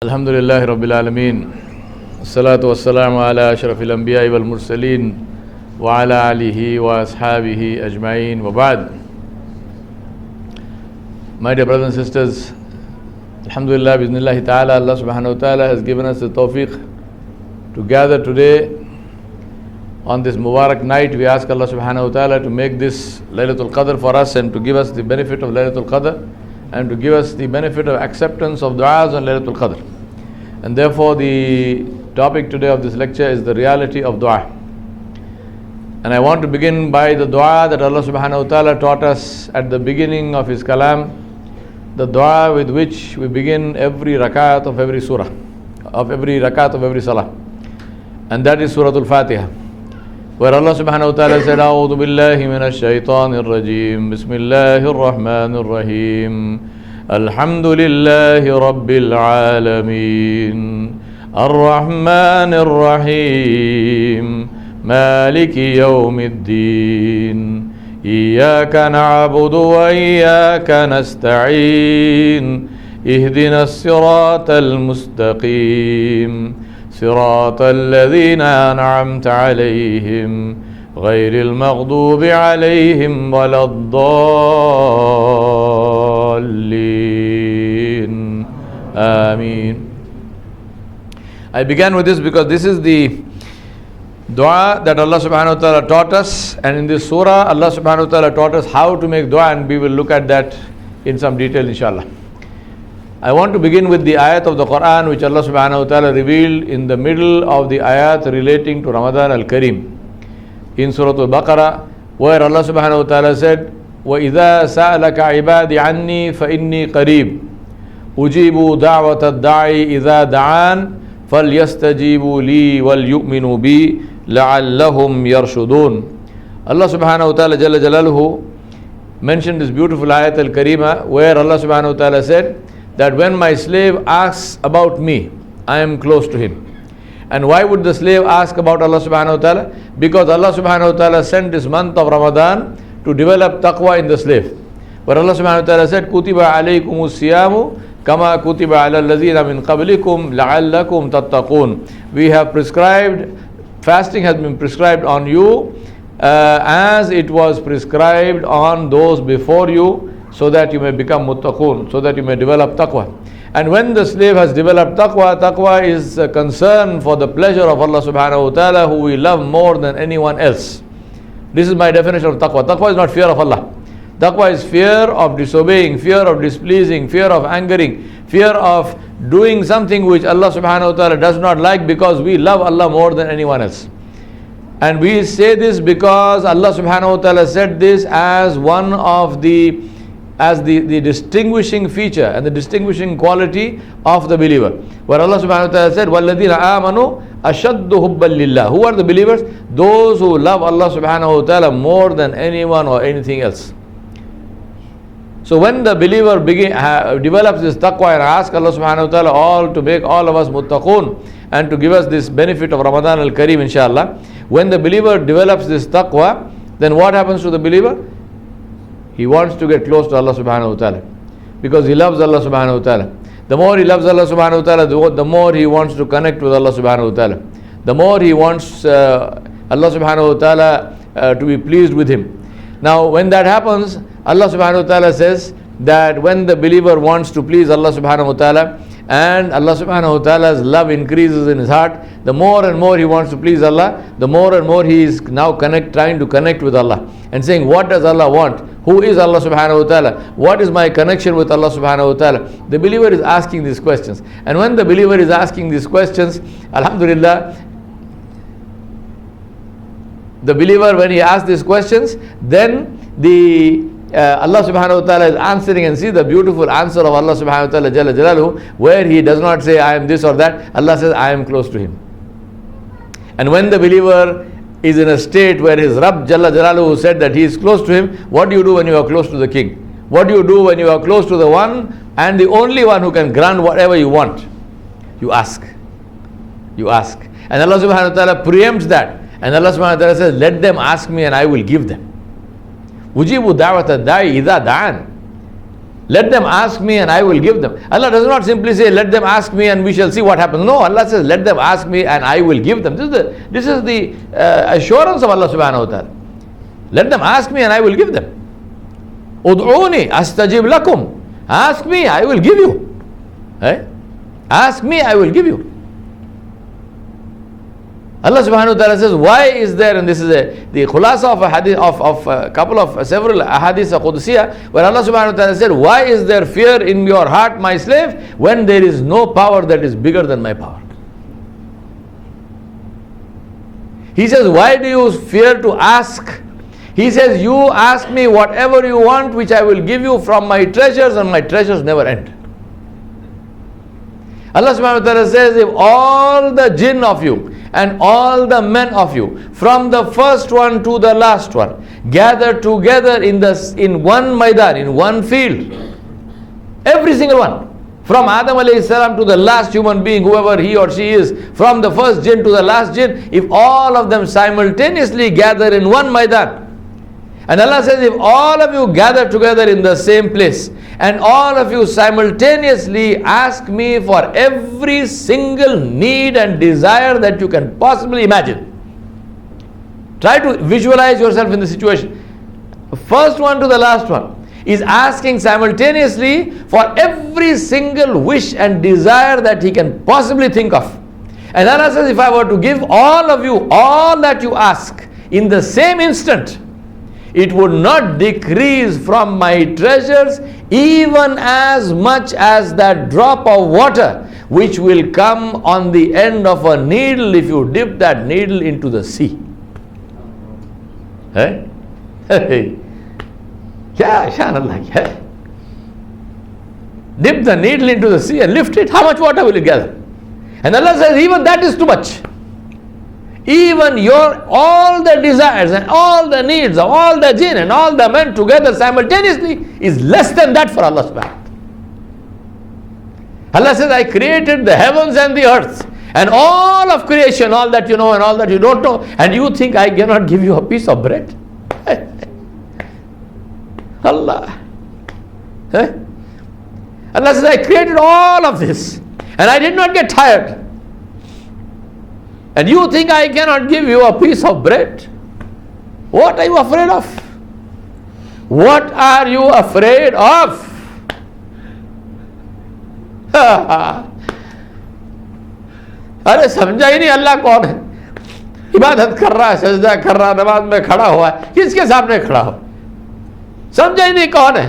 Alhamdulillah Rabbil Alameen. Salatu wassalamu ala ashrafil anbiya wal mursaleen wa ala alihi wa ashabihi ajma'in wa ba'd. My dear brothers and sisters, Alhamdulillah bismillahi ta'ala, Allah subhanahu wa ta'ala has given us the tawfiq to gather today on this Mubarak night. We ask Allah subhanahu wa ta'ala to make this Laylatul Qadr for us and to give us the benefit of Laylatul Qadr and to give us the benefit of acceptance of du'as on Laylatul Qadr. And therefore the topic today of this lecture is the reality of dua. And I want to begin by the dua that Allah subhanahu wa ta'ala taught us at the beginning of His kalam, the dua with which we begin every rakat of every surah, of every rakat of every salah. And that is Surah Al-Fatiha, where Allah subhanahu wa ta'ala said, A'udhu billahi minash shaitanir rajim, Bismillahir Rahmanir Rahim, Alhamdulillahi Rabbil Alameen, Ar-Rahmanir Rahim, Maliki Yawmiddin, Iyaka na'budu wa iyaka nasta'in, Ihdina as-siratal mustaqim, صراط الذين أنعمت عليهم غير المغضوب عليهم ولا الضالين آمين. I began with this because this is the dua that Allah subhanahu wa ta'ala taught us, and in this surah Allah subhanahu wa ta'ala taught us how to make dua, and we will look at that in some detail inshallah. I want to begin with the ayat of the Quran which Allah subhanahu wa ta'ala revealed in the middle of the ayat relating to Ramadan al-Kareem in Surah Al-Baqarah, where Allah subhanahu wa ta'ala said, وَإِذَا سَأَلَكَ عِبَادِ عَنِّي فَإِنِّي قَرِيبٌ أُجِيبُ دَعْوَةَ الدَّاعِ إِذَا دَعَانِ فَلْيَسْتَجِيبُوا لِي وَلْيُؤْمِنُوا بِي لَعَلَّهُمْ يَرْشُدُونَ. Allah subhanahu wa ta'ala Jalla Jalaluhu mentioned this beautiful ayat al-Kareema where Allah subhanahu wa ta'ala said that when my slave asks about me, I am close to him. And why would the slave ask about Allah subhanahu wa ta'ala? Because Allah subhanahu wa ta'ala sent this month of Ramadan to develop taqwa in the slave. Where Allah subhanahu wa ta'ala said, Kutiba alaykumus siyamu kama kutiba ala allazina min qablikum la'allakum tattaqun. We have prescribed, fasting has been prescribed on you as it was prescribed on those before you, so that you may become muttaqun, so that you may develop taqwa. And when the slave has developed taqwa, taqwa is a concern for the pleasure of Allah subhanahu wa ta'ala, who we love more than anyone else. This is my definition of taqwa. Taqwa is not fear of Allah. Taqwa is fear of disobeying, fear of displeasing, fear of angering, fear of doing something which Allah subhanahu wa ta'ala does not like, because we love Allah more than anyone else. And we say this because Allah subhanahu wa ta'ala said this as one of the distinguishing feature and the distinguishing quality of the believer, where Allah subhanahu wa ta'ala said, وَالَّذِينَ آمَنُوا أَشَدُّ حُبًّا لِلَّهِ. Who are the believers? Those who love Allah subhanahu wa ta'ala more than anyone or anything else. So when the believer develops this taqwa and asks Allah subhanahu wa ta'ala to make all of us muttaqun and to give us this benefit of Ramadan al-Kareem inshallah, when the believer develops this taqwa, then what happens to the believer? He wants to get close to Allah subhanahu wa ta'ala because he loves Allah subhanahu wa ta'ala. The more he loves Allah subhanahu wa ta'ala, the more he wants to connect with Allah subhanahu wa ta'ala. The more he wants Allah subhanahu wa ta'ala to be pleased with him. Now when that happens, Allah subhanahu wa ta'ala says that when the believer wants to please Allah subhanahu wa ta'ala and Allah subhanahu wa ta'ala's love increases in his heart, the more and more he wants to please Allah, the more and more he is now trying to connect with Allah and saying, what does Allah want? Who is Allah subhanahu wa ta'ala? What is my connection with Allah subhanahu wa ta'ala? The believer is asking these questions. And when the believer is asking these questions, alhamdulillah, the believer, when he asks these questions, then Allah subhanahu wa ta'ala is answering, and see the beautiful answer of Allah subhanahu wa ta'ala Jalla Jalaluhu, where he does not say I am this or that. Allah says I am close to him. And when the believer is in a state where his Rabb Jalla Jalaluhu said that he is close to him, what do you do when you are close to the king? What do you do when you are close to the one and the only one who can grant whatever you want? You ask. You ask. And Allah subhanahu wa ta'ala preempts that. And Allah subhanahu wa ta'ala says, let them ask me and I will give them. Ujibu da'wata da'i idha da'an. Let them ask me and I will give them. Allah does not simply say, let them ask me and we shall see what happens. No, Allah says, let them ask me and I will give them. This is the assurance of Allah subhanahu wa ta'ala. Let them ask me and I will give them. Ud'uni astajib lakum. Ask me, I will give you. Eh? Ask me, I will give you. Allah subhanahu wa ta'ala says, why is there, and this is the khulasa of a hadith, of several ahadith qudusiyah, where Allah subhanahu wa ta'ala said, why is there fear in your heart, my slave, when there is no power that is bigger than my power? He says, why do you fear to ask? He says, you ask me whatever you want, which I will give you from my treasures, and my treasures never end. Allah subhanahu wa ta'ala says, if all the jinn of you and all the men of you, from the first one to the last one, gather together in one maidan, in one field, every single one, from Adam alayhi salam to the last human being, whoever he or she is, from the first jinn to the last jinn, if all of them simultaneously gather in one maidan, and Allah says, if all of you gather together in the same place, and all of you simultaneously ask me for every single need and desire that you can possibly imagine. Try to visualize yourself in the situation. The first one to the last one is asking simultaneously for every single wish and desire that he can possibly think of. And Allah says, if I were to give all of you all that you ask in the same instant, it would not decrease from my treasures even as much as that drop of water which will come on the end of a needle if you dip that needle into the sea. Hey? Hey. Yeah, Shanallah. Yeah. Dip the needle into the sea and lift it. How much water will you gather? And Allah says, even that is too much. Even all the desires and all the needs of all the jinn and all the men together simultaneously is less than that for Allah subhanahu wa ta'ala. Allah says, I created the heavens and the earth and all of creation, all that you know and all that you don't know, and you think I cannot give you a piece of bread? Allah. Allah says, I created all of this and I did not get tired. And you think I cannot give you a piece of bread? What are you afraid of? What are you afraid of? अरे समझा ही नहीं अल्लाह कौन है? इबादत कर रहा है, सजदा कर रहा है, नमाज में खड़ा हुआ है, किसके सामने खड़ा हो? समझा ही नहीं कौन है?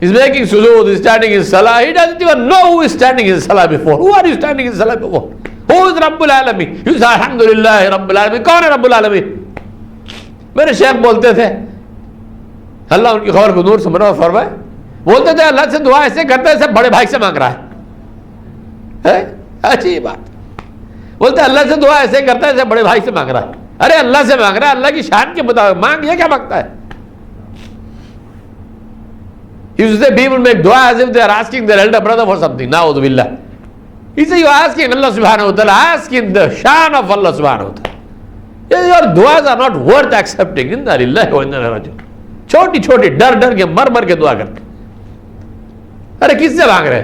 He's making sujood, he's standing in salah. He doesn't even know who is standing in salah before. Who are you standing in salah before? Who is Rabbul Alameen? You say, Alhamdulillah, Rabbul Alameen. कौन है Rabbul Alameen? मेरे शेख बोलते थे, अल्लाह उनकी खबर को नूर से मनोर फरमाए, बोलते थे अल्लाह से दुआ ऐसे करते हैं, सब बड़े भाई से मांग रहा है? अच्छी बात. बोलते अल्लाह से दुआ ऐसे करता है, सब बड़े भाई से मांग रहा है. अरे अल्लाह से मांग रहा है, अल्लाह की शान के मुताबिक मांग. ये क्या मांगता है? He used to say people make dua as if they are asking their elder brother for something. Na'udhu billah. He said, you are asking Allah subhanahu wa ta'ala, asking the shan of Allah subhanahu wa ta'ala. Your duas are not worth accepting. Inna lillahi wa inna ilaihi raji'un. छोटी छोटी डर डर के मर के दुआ करते. अरे किससे मांग रहे?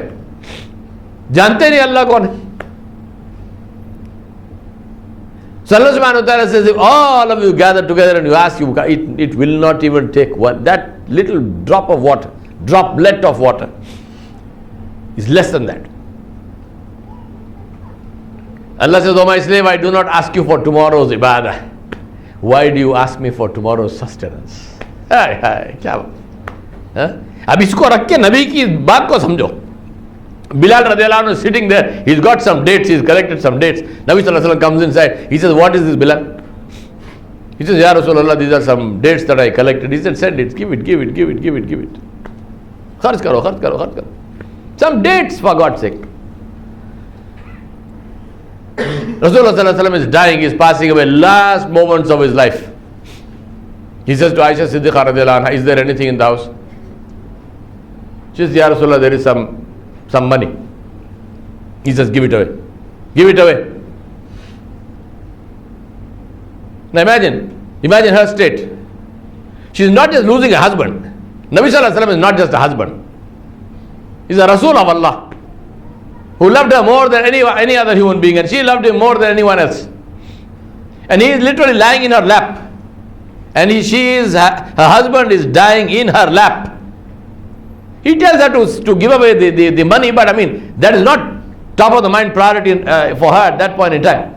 जानते नहीं अल्लाह कौन है? So Allah subhanahu wa ta'ala says, if all of you gather together and you ask, it will not even take one. That little drop of water, droplet of water is less than that. Allah says, oh my slave, I do not ask you for tomorrow's ibadah. Why do you ask me for tomorrow's sustenance? क्या बात? अब इसको रख के नबी की बात को समझो. Bilal radiallahu anhu is sitting there. He's got some dates. He's collected some dates. Nabi sallallahu alaihi wasallam comes inside. He says, what is this, Bilal? He says, Ya Rasulullah, these are some dates that I collected. He said, send it. Give it. Kharch karo. Some dates, for God's sake. Rasulullah sallallahu alaihi wasallam is dying. He's passing away. Last moments of his life. He says to Aisha Siddiqa radiallahu anha, is there anything in the house? She says, Ya Rasulullah, there is some money. He says, give it away. Now imagine her state. She's not just losing a husband. Nabi Sallallahu Alaihi Wasallam is not just a husband. He's a Rasul of Allah who loved her more than any other human being, and she loved him more than anyone else. And he is literally lying in her lap. And her husband is dying in her lap. He tells her to give away the money, but I mean, that is not top of the mind priority for her at that point in time.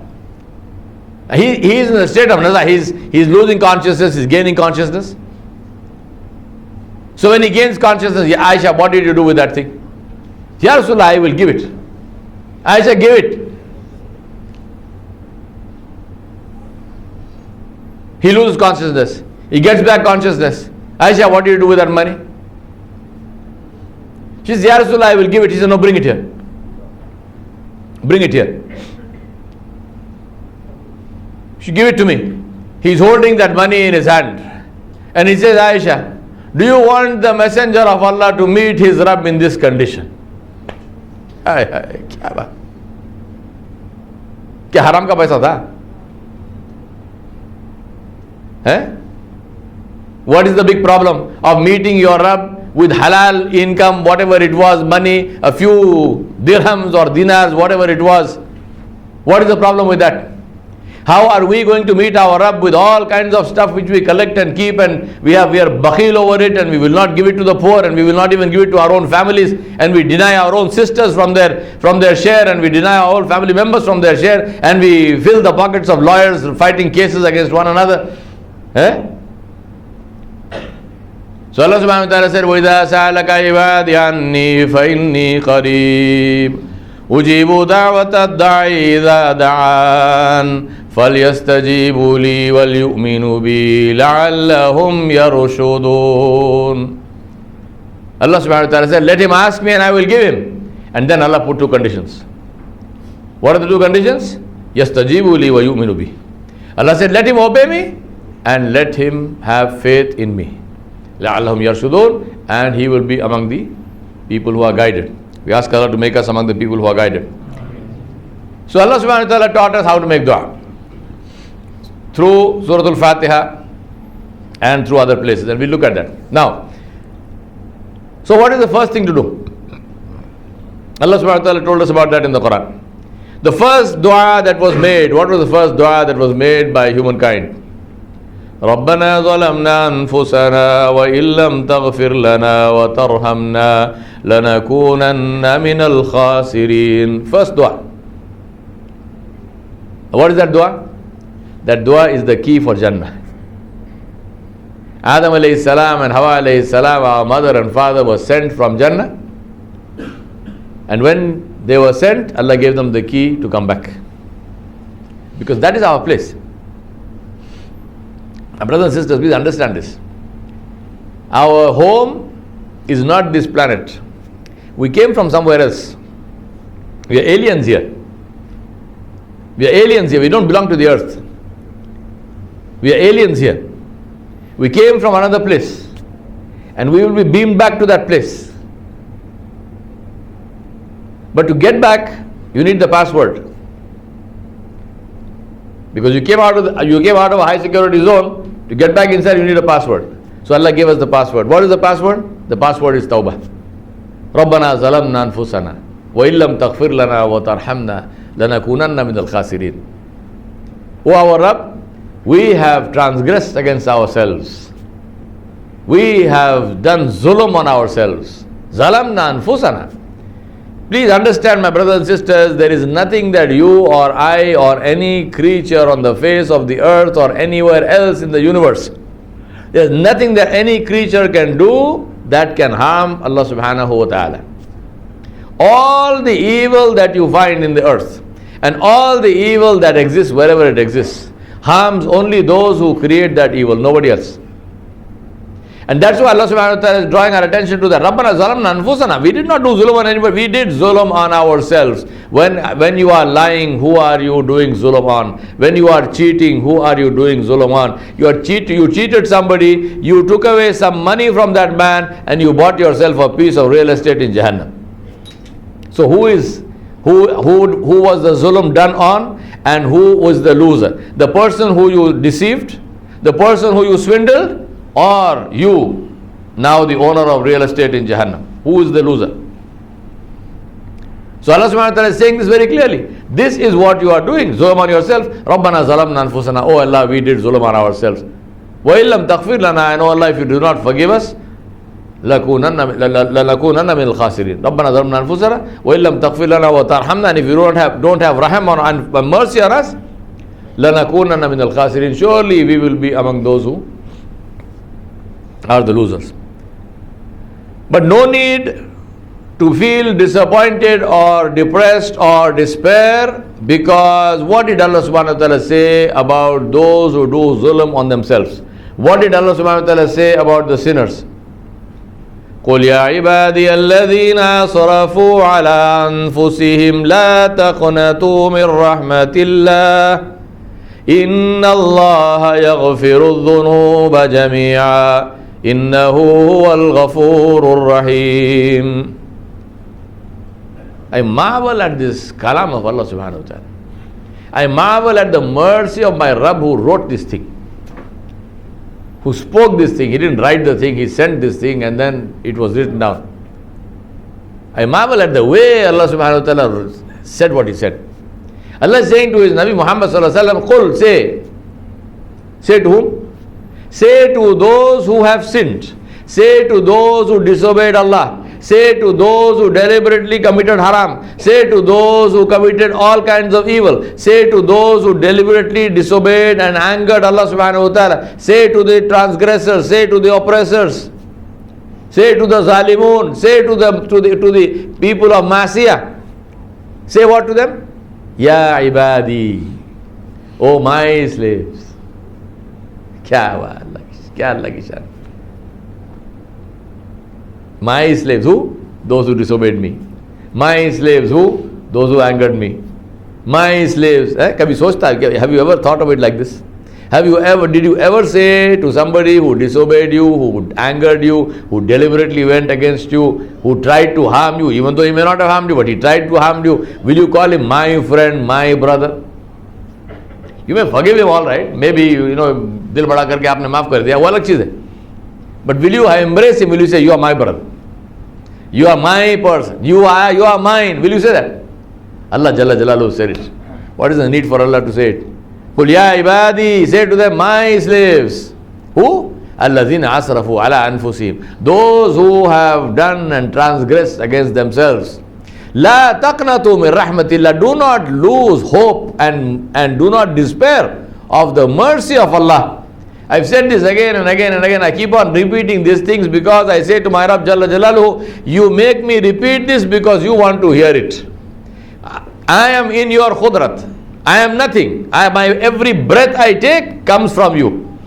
He is in a state of nazar. He's losing consciousness, he's gaining consciousness. So when he gains consciousness, Aisha, what did you do with that thing? Ya Rasulullah, I will give it. Aisha, give it. He loses consciousness. He gets back consciousness. Aisha, what do you do with that money? She says, Ya Rasulullah, I will give it. He said, no, bring it here. Bring it here. She give it to me. He's holding that money in his hand. And he says, Aisha, do you want the messenger of Allah to meet his Rabb in this condition? क्या बात? क्या हराम का पैसा था? What is the big problem of meeting your Rabb with halal income, whatever it was, money, a few dirhams or dinars, whatever it was? What is the problem with that? How are we going to meet our Rabb with all kinds of stuff which we collect and keep, and we are bakhil over it, and we will not give it to the poor, and we will not even give it to our own families, and we deny our own sisters from their share, and we deny our own family members from their share, and we fill the pockets of lawyers fighting cases against one another. So Allah subhanahu wa ta'ala said, وَإِذَا سَأَلَكَ عِبَادِي عَنِّي فَإِنِّي قَرِيبٌ أُجِيبُ دَعْوَةَ الدَّاعِي إِذَا دَعَانِ فَلْيَسْتَجِيبُوا لِي وَلْيُؤْمِنُوا بِي لَعَلَّهُمْ يَرْشُدُونَ. Allah subhanahu wa ta'ala said, let him ask me and I will give him. And then Allah put two conditions. What are the two conditions? يَسْتَجِيبُوا لِي وَيُؤْمِنُوا بِي. Allah said, let him obey me and let him have faith in me. لَعَلَّهُمْ يَرْشُدُونَ. And he will be among the people who are guided. We ask Allah to make us among the people who are guided. So Allah subhanahu wa ta'ala taught us how to make dua through Surah Al-Fatiha and through other places, and we'll look at that. Now, so what is the first thing to do? Allah subhanahu wa ta'ala told us about that in the Quran. The first dua that was made, what was the first dua that was made by humankind? رَبَّنَا ظَلَمْنَا أَنفُسَنَا وَإِن لَّمْ تَغْفِرْ لَنَا وَتَرْحَمْنَا لَنَكُونَنَّ مِنَ الْخَاسِرِينَ. First dua. What is that dua? That dua is the key for Jannah. Adam alayhi salam and Hawa alayhi salam, our mother and father, were sent from Jannah. And when they were sent, Allah gave them the key to come back. Because that is our place. My brothers and sisters, please understand this. Our home is not this planet. We came from somewhere else. We are aliens here. We are aliens here. We don't belong to the earth. We are aliens here. We came from another place. And we will be beamed back to that place. But to get back, you need the password. Because you came out of a high security zone. To get back inside, you need a password. So Allah gave us the password. What is the password? The password is Tawbah. رَبَّنَا ظَلَمْنَا أَنفُسَنَا وَإِن لَّمْ تَغْفِرْ لَنَا وَتَرْحَمْنَا لَنَكُونَنَّ مِنَ الْخَاسِرِينَ. O our Rabb, we have transgressed against ourselves. We have done zulm on ourselves. ظَلَمْنَا أَنفُسَنَا. Please understand, my brothers and sisters, there is nothing that you or I or any creature on the face of the earth or anywhere else in the universe, there is nothing that any creature can do that can harm Allah subhanahu wa ta'ala. All the evil that you find in the earth and all the evil that exists wherever it exists harms only those who create that evil, nobody else. And that's why Allah subhanahu wa ta'ala is drawing our attention to that. Rabbana zalamna anfusana. We did not do zulm on anybody. We did zulm on ourselves. When you are lying, who are you doing zulm on? When you are cheating, who are you doing zulm on? You cheated somebody, you took away some money from that man, and you bought yourself a piece of real estate in Jahannam. So who was the zulm done on, and who was the loser? The person who you deceived, the person who you swindled, or you, now the owner of real estate in Jahannam. Who is the loser? So Allah subhanahu wa ta'ala is saying this very clearly. This is what you are doing. Zulm on yourself. Rabbana zalamna anfusana. Oh Allah, we did zulm on ourselves. Wa illam taghfir lana. And oh Allah, if you do not forgive us, lanakunanna min al-khasirin. Rabbana zalamna anfusana. Wa illam taghfir lana wa tarhamna. And if you don't have raham and mercy on us, lanakunanna min al-khasirin. Surely we will be among those who are the losers. But no need to feel disappointed or depressed or despair, because what did Allah subhanahu wa ta'ala say about those who do zulm on themselves? What did Allah subhanahu wa ta'ala say about the sinners? قُلْ يَا عِبَادِيَ الَّذِينَ أَسْرَفُوا عَلَىٰ أَنفُسِهِمْ لَا تَقْنَطُوا مِنْ رَحْمَةِ اللَّهِ إِنَّ اللَّهَ يَغْفِرُ الذُّنُوبَ جَمِيعًا إِنَّهُ هُوَ الْغَفُورُ الرَّحِيمُ. I marvel at this kalam of Allah subhanahu wa ta'ala. I marvel at the mercy of my Rabb who wrote this thing, who spoke this thing. He didn't write the thing, he sent this thing and then it was written down. I marvel at the way Allah subhanahu wa ta'ala said what he said. Allah is saying to his Nabi Muhammad sallallahu alaihi wasallam, Qul, say to whom? Say to those who have sinned. Say to those who disobeyed Allah. Say to those who deliberately committed haram. Say to those who committed all kinds of evil. Say to those who deliberately disobeyed and angered Allah subhanahu wa ta'ala. Say to the transgressors. Say to the oppressors. Say to the zalimun. Say to the people of Masiyah. Say what to them? Ya ibadi. Oh my slaves. Kya Allah ki shan. My slaves, who? Those who disobeyed me. My slaves, who? Those who angered me. My slaves. Kabhi sochta hai? Have you ever thought of it like this? Did you ever say to somebody who disobeyed you, who angered you, who deliberately went against you, who tried to harm you, even though he may not have harmed you, but he tried to harm you, will you call him my friend, my brother? You may forgive him, all right. Maybe, dil bada karke aapne maaf kar diya, wo alag cheez hai. But will you embrace him? Will you say, you are my brother? You are my person. You are mine. Will you say that? Allah Jalla Jalaluhu said it. What is the need for Allah to say it? Qul ya ibadi, say to them, my slaves. Who? Alladhina asrafu ala anfusihim. Those who have done and transgressed against themselves. La taqnatu min rahmatillah. Do not lose hope and do not despair of the mercy of Allah. I've said this again and again and again. I keep on repeating these things because I say to my Rabb Jalla Jalaluhu, you make me repeat this because you want to hear it. I am in your khudrat. I am nothing. My every breath I take comes from you.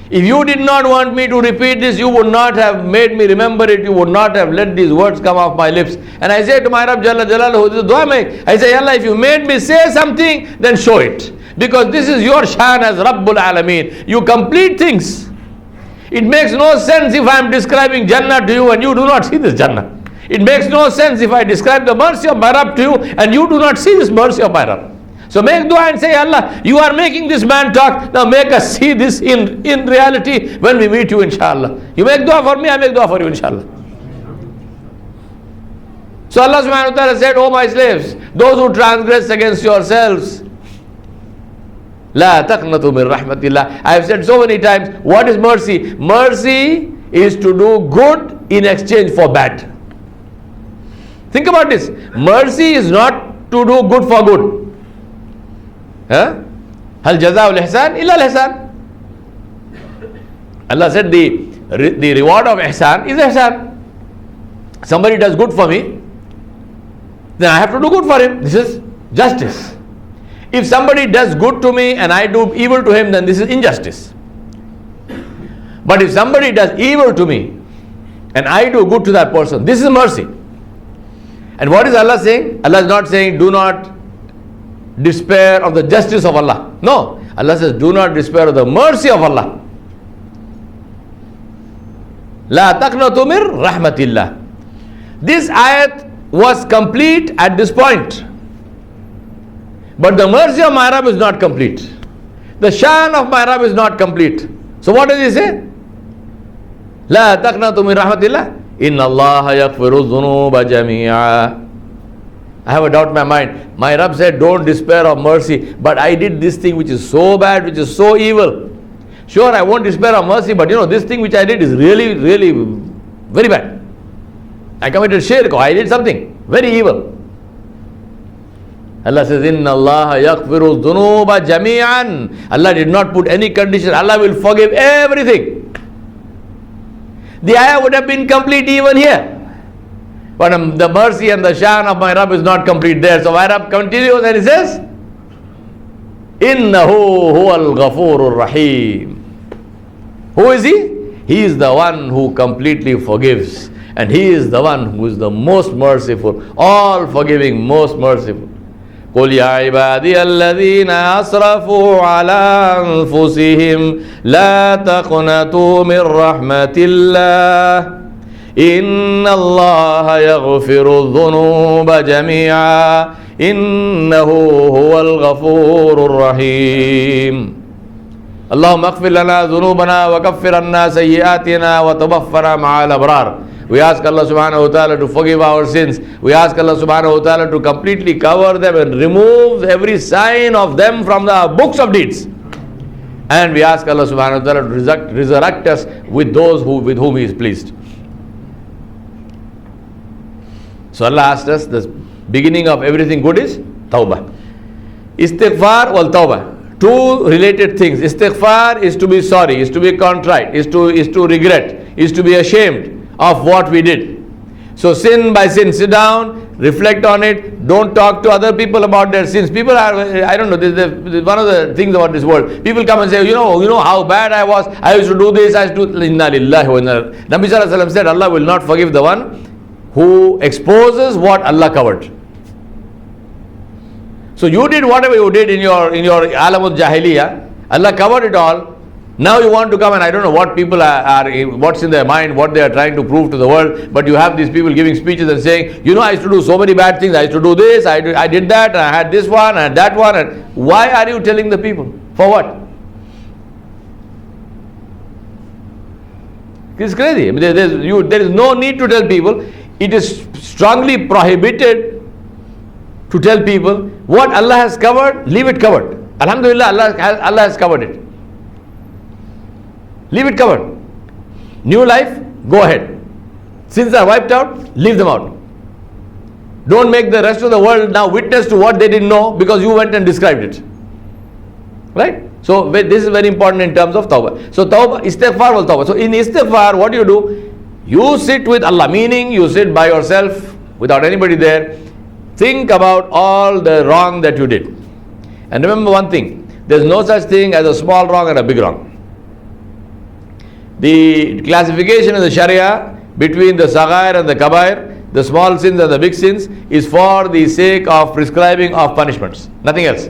If you did not want me to repeat this, you would not have made me remember it. You would not have let these words come off my lips. And I say to my Rabb Jalla Jalaluhu, this is dua mein. I say, Allah, if you made me say something, then show it. Because this is your shan as Rabbul Alameen. You complete things. It makes no sense if I am describing Jannah to you and you do not see this Jannah. It makes no sense if I describe the mercy of my Rabb to you and you do not see this mercy of my Rabb. So make dua and say, Allah, you are making this man talk. Now make us see this in reality when we meet you, inshallah. You make dua for me, I make dua for you, inshallah. So Allah subhanahu wa ta'ala said, oh my slaves, those who transgress against yourselves, La taqnatu min rahmatillah. I have said so many times, what is mercy? Mercy is to do good in exchange for bad. Think about this. Mercy is not to do good for good. Hal jaza'ul ihsan illa al-ihsan. Allah said the reward of ihsan is ihsan. Somebody does good for me, then I have to do good for him. This is justice. If somebody does good to me and I do evil to him, then this is injustice. But if somebody does evil to me and I do good to that person, this is mercy. And what is Allah saying? Allah is not saying do not despair of the justice of Allah. No. Allah says do not despair of the mercy of Allah. La taqnatu min rahmatillah. This ayat was complete at this point. But the mercy of my Rabb is not complete. The shan of my Rabb is not complete. So what does he say? La taqnatu min rahmatillah. Inna Allah yaghfiru dhunuba jami'a. I have a doubt in my mind. My Rabb said, don't despair of mercy. But I did this thing which is so bad, which is so evil. Sure, I won't despair of mercy, but this thing which I did is really, really very bad. I committed shirk, or I did something very evil. Allah says, Inna Allah yaghfiru dhunuba jami'an. Allah did not put any condition. Allah will forgive everything. The ayah would have been complete even here. But the mercy and the shan of my Rabb is not complete there. So my Rabb continues and he says, Innahu huwal ghafurur rahim. Who is he? He is the one who completely forgives. And he is the one who is the most merciful, all forgiving, most merciful. قل يا عبادي الذين أسرفوا على أنفسهم لا تقنطوا من رحمة الله إن الله يغفر الذنوب جميعا إنه هو الغفور الرحيم اللهم اغفر لنا ذنوبنا وكفر عنا سيئاتنا وتوفنا مع الأبرار. We ask Allah subhanahu wa ta'ala to forgive our sins. We ask Allah subhanahu wa ta'ala to completely cover them and remove every sign of them from the books of deeds. And we ask Allah subhanahu wa ta'ala to resurrect us with those with whom He is pleased. So Allah asked us, the beginning of everything good is tawbah. Istighfar wal tawbah. Two related things. Istighfar is to be sorry, is to be contrite, is to regret, is to be ashamed of what we did. So sin by sin, sit down, reflect on it, don't talk to other people about their sins. People are, I don't know, this is one of the things about this world. People come and say, you know how bad I was, I used to do this, I used to do, inna lillahi wa inna. Nabi sallallahu alaihi wasallam said, Allah will not forgive the one who exposes what Allah covered. So you did whatever you did in your alamul jahiliyyah, Allah covered it all. Now you want to come, and I don't know what people are what's in their mind, what they are trying to prove to the world, but you have these people giving speeches and saying, I used to do so many bad things, I used to do this, I did that, and I had this one, and that one, and why are you telling the people? For what? It's crazy. I mean, there is no need to tell people. It is strongly prohibited to tell people what Allah has covered, leave it covered. Alhamdulillah, Allah has covered it. Leave it covered. New life, go ahead. Sins are wiped out, leave them out. Don't make the rest of the world now witness to what they didn't know because you went and described it. Right? So this is very important in terms of tawbah. So tawbah, istighfar wal tawbah. So in istighfar, what do? You sit with Allah, meaning you sit by yourself without anybody there. Think about all the wrong that you did. And remember one thing, there's no such thing as a small wrong and a big wrong. The classification in the Sharia between the Saghair and the Kabair, the small sins and the big sins, is for the sake of prescribing of punishments, nothing else.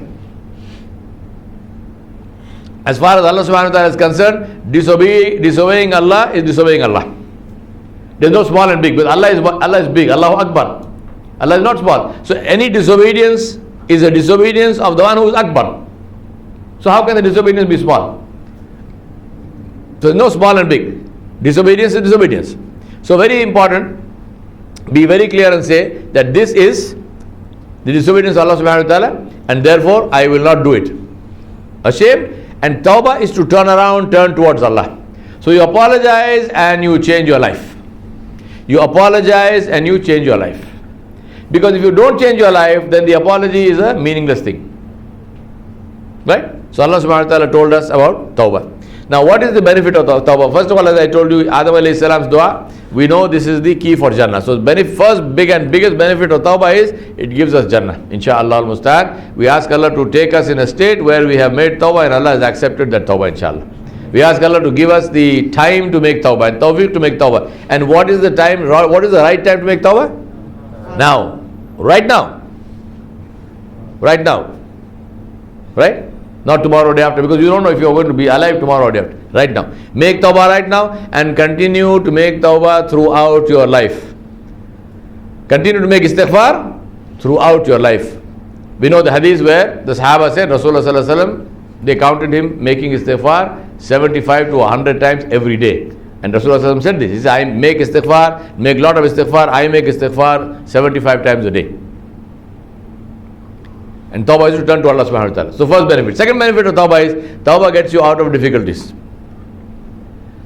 As far as Allah subhanahu wa ta'ala is concerned, disobeying Allah is disobeying Allah. There is no small and big, but Allah is big, Allahu Akbar. Allah is not small. So any disobedience is a disobedience of the one who is Akbar. So how can the disobedience be small? So no small and big. Disobedience is disobedience. So very important, be very clear and say that this is the disobedience of Allah subhanahu wa ta'ala, and therefore I will not do it. Ashamed. And tawbah is to turn towards Allah. So you apologize and you change your life. You apologize and you change your life. Because if you don't change your life, then the apology is a meaningless thing. Right? So Allah subhanahu wa ta'ala told us about tawbah. Now what is the benefit of tawbah? First of all, as I told you, Adam alayhi salam's dua, we know this is the key for Jannah. So first biggest benefit of tawbah is it gives us Jannah. Insha'Allah al-Musta'an. We ask Allah to take us in a state where we have made tawbah and Allah has accepted that tawbah, inshallah. We ask Allah to give us the time to make tawbah and tawfiq to make tawbah. And what is the time, what is the right time to make tawbah? Now. Right now. Right now. Right? Not tomorrow or day after, because you don't know if you are going to be alive tomorrow or day after. Right now. Make tawbah right now and continue to make tawbah throughout your life. Continue to make istighfar throughout your life. We know the hadith where the Sahaba said, Rasulullah sallallahu alaihi wasallam, they counted him making istighfar 75 to 100 times every day. And Rasulullah said this. He said, I make istighfar, make lot of istighfar, I make istighfar 75 times a day. And tawbah is to turn to Allah subhanahu wa ta'ala. So first benefit. Second benefit of tawbah is, tawbah gets you out of difficulties.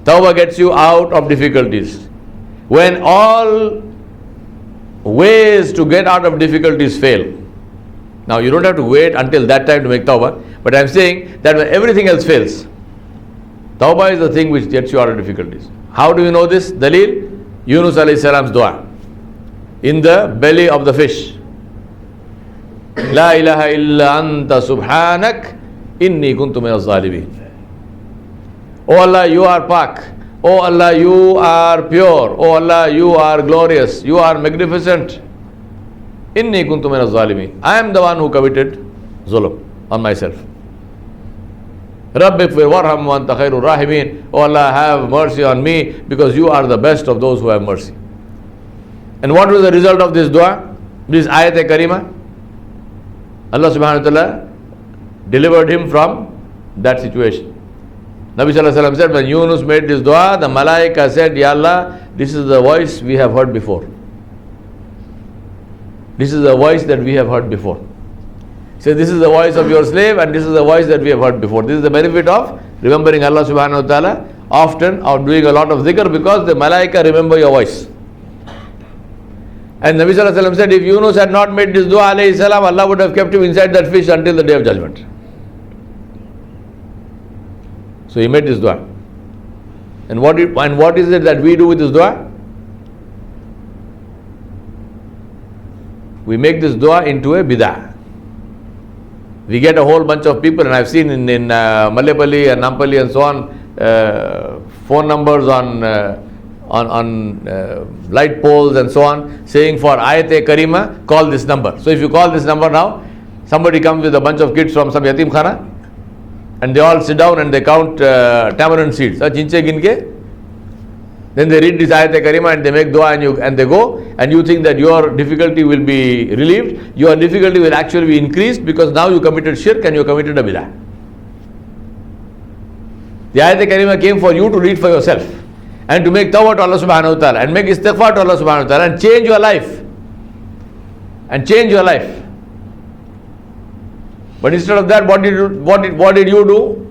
Tawbah gets you out of difficulties. When all ways to get out of difficulties fail. Now you don't have to wait until that time to make tawbah, but I'm saying that when everything else fails, tawbah is the thing which gets you out of difficulties. How do you know this? Dalil, Yunus alayhi salam's dua. In the belly of the fish. La ilaha illa anta subhanak inni kuntu minaz zalimin. Oh Allah, you are pak. Oh Allah, you are pure. Oh Allah, you are glorious. You are magnificent. Inni kuntu minaz zalimin. I am the one who committed zulm on myself. Rabbi ighfir warham wa anta khairur rahimin. Oh Allah, have mercy on me because you are the best of those who have mercy. And what was the result of this dua? This ayat-e-karima? Allah subhanahu wa ta'ala delivered him from that situation. Nabi sallallahu alayhi wa sallam said, when Yunus made this dua, the malaika said, Ya Allah, this is the voice we have heard before. This is the voice that we have heard before. So this is the voice of your slave and this is the voice that we have heard before. This is the benefit of remembering Allah subhanahu wa ta'ala often or doing a lot of dhikr, because the malaika remember your voice. And Nabi sallallahu alayhi wa sallam said, if Yunus had not made this dua alayhi salam, Allah would have kept him inside that fish until the day of judgment. So he made this dua. And what is it that we do with this dua? We make this dua into a bid'ah. We get a whole bunch of people, and I've seen in Mallepalli and Nampalli and so on, phone numbers on light poles and so on, saying for ayat-e-karima, call this number. So if you call this number now, somebody comes with a bunch of kids from some yatim khana, and they all sit down and they count tamarind seeds. Chinche ginke. Then they read this ayat-e-karima and they make dua and they go, and you think that your difficulty will be relieved. Your difficulty will actually be increased because now you committed shirk and you committed a bid'ah. The ayat-e-karima came for you to read for yourself and to make tawbah to Allah subhanahu wa ta'ala and make istighfar to Allah subhanahu wa ta'ala and change your life. And change your life. But instead of that, what did you do?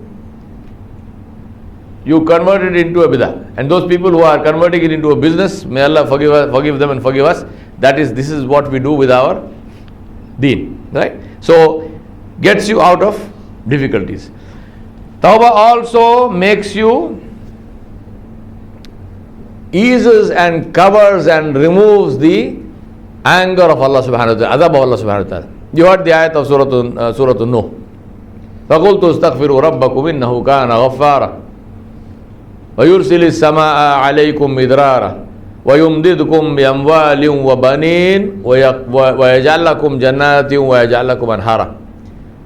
You converted it into a bid'ah. And those people who are converting it into a business, may Allah forgive them and forgive us. This is what we do with our deen. Right? So, gets you out of difficulties. Tawbah also makes you, eases and covers and removes the anger of Allah subhanahu wa ta'ala, adab of Allah subhanahu wa ta'ala. You heard the ayat of Surah Nuh. فَقُلْتُ اسْتَغْفِرُوا رَبَّكُمْ إِنَّهُ كَانَ غَفَّارًا وَيُرْسِلِ السَّمَاءَ عَلَيْكُمْ مِدْرَارًا وَيُمْدِدْكُمْ بِأَمْوَالٍ وَبَنِينَ وَيَجْعَلْ لَكُمْ جَنَّاتٍ وَيَجْعَلْ لَكُمْ أَنْهَارًا.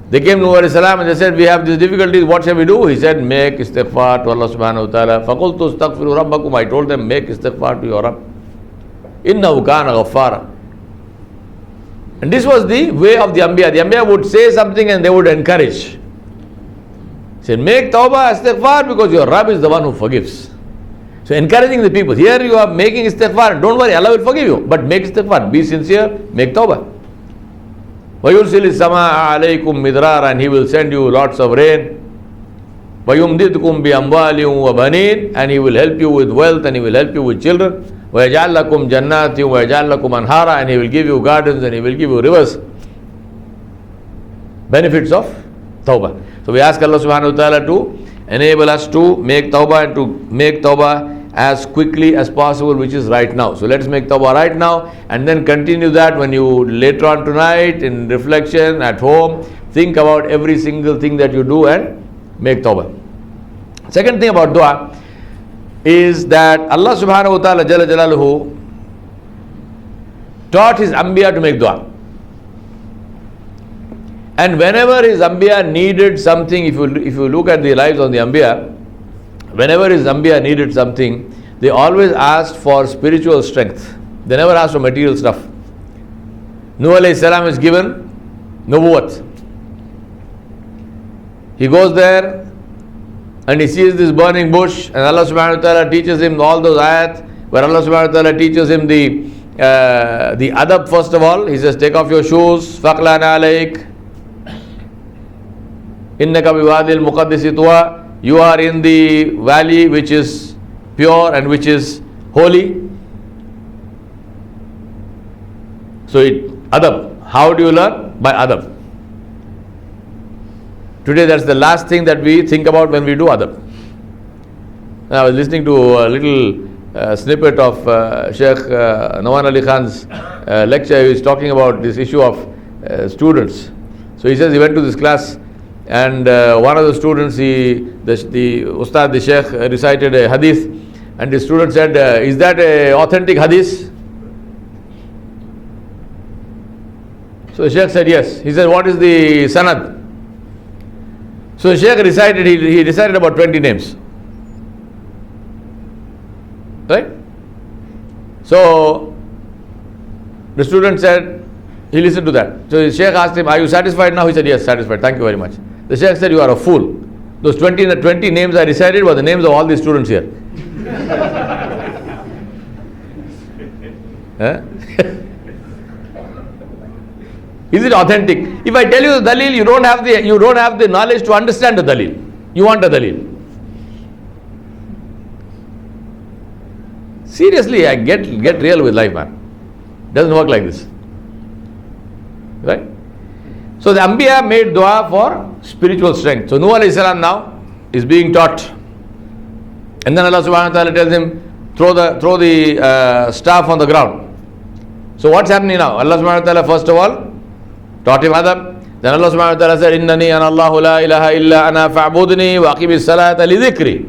They came to Nuh salam and they said, we have these difficulties, what shall we do? He said, make istighfar to Allah subhanahu wa ta'ala. فَقُلْتُ اسْتَغْفِرُوا رَبَّكُمْ. I told them, make istighfar to your Rabb. إِنَّهُ كَانَ غَفَّارًا. And this was the way of the Anbiya. The Anbiya would say something and they would encourage. Say, make tawbah, istighfar, because your Rabb is the one who forgives. So encouraging the people. Here you are making istighfar. Don't worry, Allah will forgive you. But make istighfar. Be sincere. Make tawbah. وَيُرْسِلِ السَّمَاءَ عَلَيْكُمْ مِدْرَارًا. And He will send you lots of rain. وَيُمْدِدْكُمْ بِأَمْوَالٍ وَبَنِينَ. And He will help you with wealth and He will help you with children. وَيَجْعَلْ لَكُمْ جَنَّاتٍ وَيَجْعَلْ لَكُمْ أَنْهَارًا. And He will give you gardens and He will give you rivers. Benefits of tawbah. So we ask Allah subhanahu wa ta'ala to enable us to make tawbah and to make tawbah as quickly as possible, which is right now. So let's make tawbah right now and then continue that when you later on tonight in reflection at home, think about every single thing that you do and make tawbah. Second thing about dua is that Allah subhanahu wa ta'ala Jalla Jalaluhu taught His Anbiya to make dua. And whenever His Anbiya needed something, if you look at the lives of the Anbiya, whenever His Anbiya needed something, they always asked for spiritual strength. They never asked for material stuff. Nuh alayhi salam is given nubuwwat. He goes there and he sees this burning bush, and Allah subhanahu wa ta'ala teaches him all those ayat, where Allah subhanahu wa ta'ala teaches him the adab first of all. He says, take off your shoes, faqlan alayk, innaka biwadil muqaddisi tuwa, you are in the valley which is pure and which is holy. So adab, how do you learn? By adab. Today that's the last thing that we think about when we do adab. I was listening to a little snippet of Sheikh Nawan Ali Khan's lecture. He was talking about this issue of students. So he says he went to this class, and one of the students, the Ustad, the Sheikh, recited a hadith, and the student said, is that an authentic hadith? So the Sheikh said yes. He said, what is the sanad? So the Sheikh recited, he recited about 20 names. Right? So the student said, he listened to that. So the Sheikh asked him, are you satisfied now? He said, yes, satisfied. Thank you very much. The Sheikh said, you are a fool. Those 20 names I recited were the names of all the students here. Is it authentic? If I tell you the dalil, you don't have the knowledge to understand the dalil. You want a dalil. Seriously, I get real with life, man. Doesn't work like this. Right? So the Anbiya made dua for spiritual strength. So Nuh alayhi salam now is being taught. And then Allah subhanahu wa ta'ala tells him, throw the staff on the ground. So what's happening now? Allah subhanahu wa ta'ala first of all taught him adab. Then Allah subhanahu wa ta'ala said, Innani ana Allahu la ilaha illa ana fa'budni wa aqimis salata li dhikri.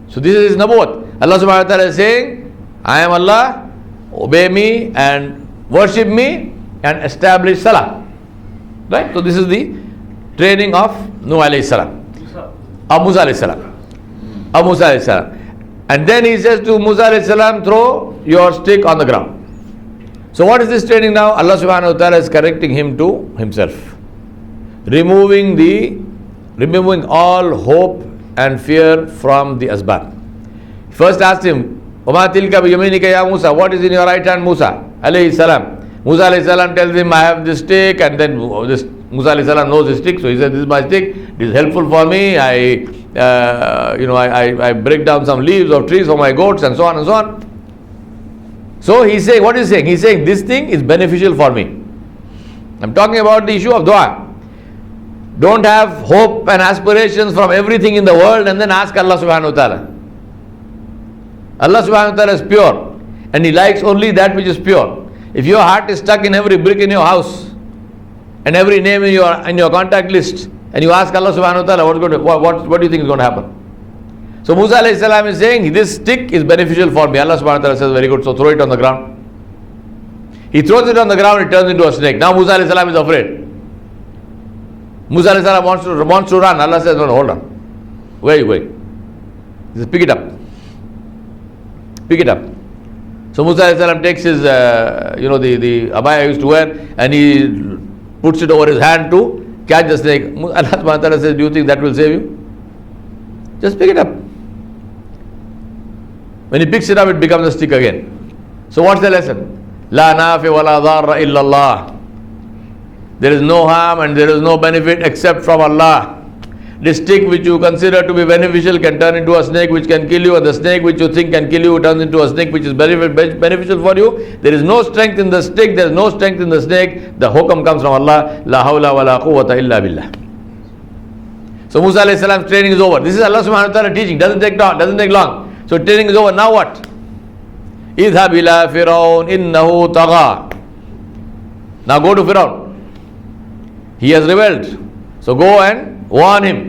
So this is his nabuwat. Allah subhanahu wa ta'ala is saying, I am Allah, obey me and worship me and establish salah. Right? So this is the training of Nuh alayhi salam. Musa alayhi salam. Musa alayhi salam. And then he says to Musa alayhi salam, throw your stick on the ground. So what is this training now? Allah subhanahu wa ta'ala is correcting him to himself. Removing removing all hope and fear from the asbab. First asked him, وَمَا تِلْكَ بِيَمِينِكَ يَا Musa, what is in your right hand, Musa alayhi salam? Musa alayhi salam tells him, I have this stick, and then Musa alayhi salam knows his stick, so he says, this is my stick, it is helpful for me, I break down some leaves of trees for my goats, and so on and so on. So he's saying, what is he saying? He's saying, this thing is beneficial for me. I'm talking about the issue of dua. Don't have hope and aspirations from everything in the world and then ask Allah subhanahu wa ta'ala. Allah subhanahu wa ta'ala is pure, and He likes only that which is pure. If your heart is stuck in every brick in your house and every name in your contact list, and you ask Allah subhanahu wa ta'ala, what do you think is going to happen? So Musa alayhi salam is saying, this stick is beneficial for me. Allah subhanahu wa ta'ala says, very good, so throw it on the ground. He throws it on the ground, it turns into a snake. Now Musa alayhi salam is afraid. Musa alayhi salam wants to run. Allah says, no, hold on. Wait. He says, pick it up. Pick it up. So Musa alayhi salam takes his, the abaya he used to wear, and he puts it over his hand to catch the snake. Allah subhanahu wa ta'ala says, do you think that will save you? Just pick it up. When he picks it up, it becomes a stick again. So what's the lesson? La nafi wa la dharra illallah. There is no harm and there is no benefit except from Allah. The stick which you consider to be beneficial can turn into a snake which can kill you, and the snake which you think can kill you turns into a snake which is beneficial for you. There is no strength in the stick, there is no strength in the snake. The hukam comes from Allah. La hawla wa la quwwata illa billah. So Musa alayhi salam's training is over. This is Allah subhanahu wa ta'ala teaching. Doesn't take long. So training is over. Now what? Idhab ila Firaun innahu tagha. Now go to Firaun. He has rebelled. So go and warn him.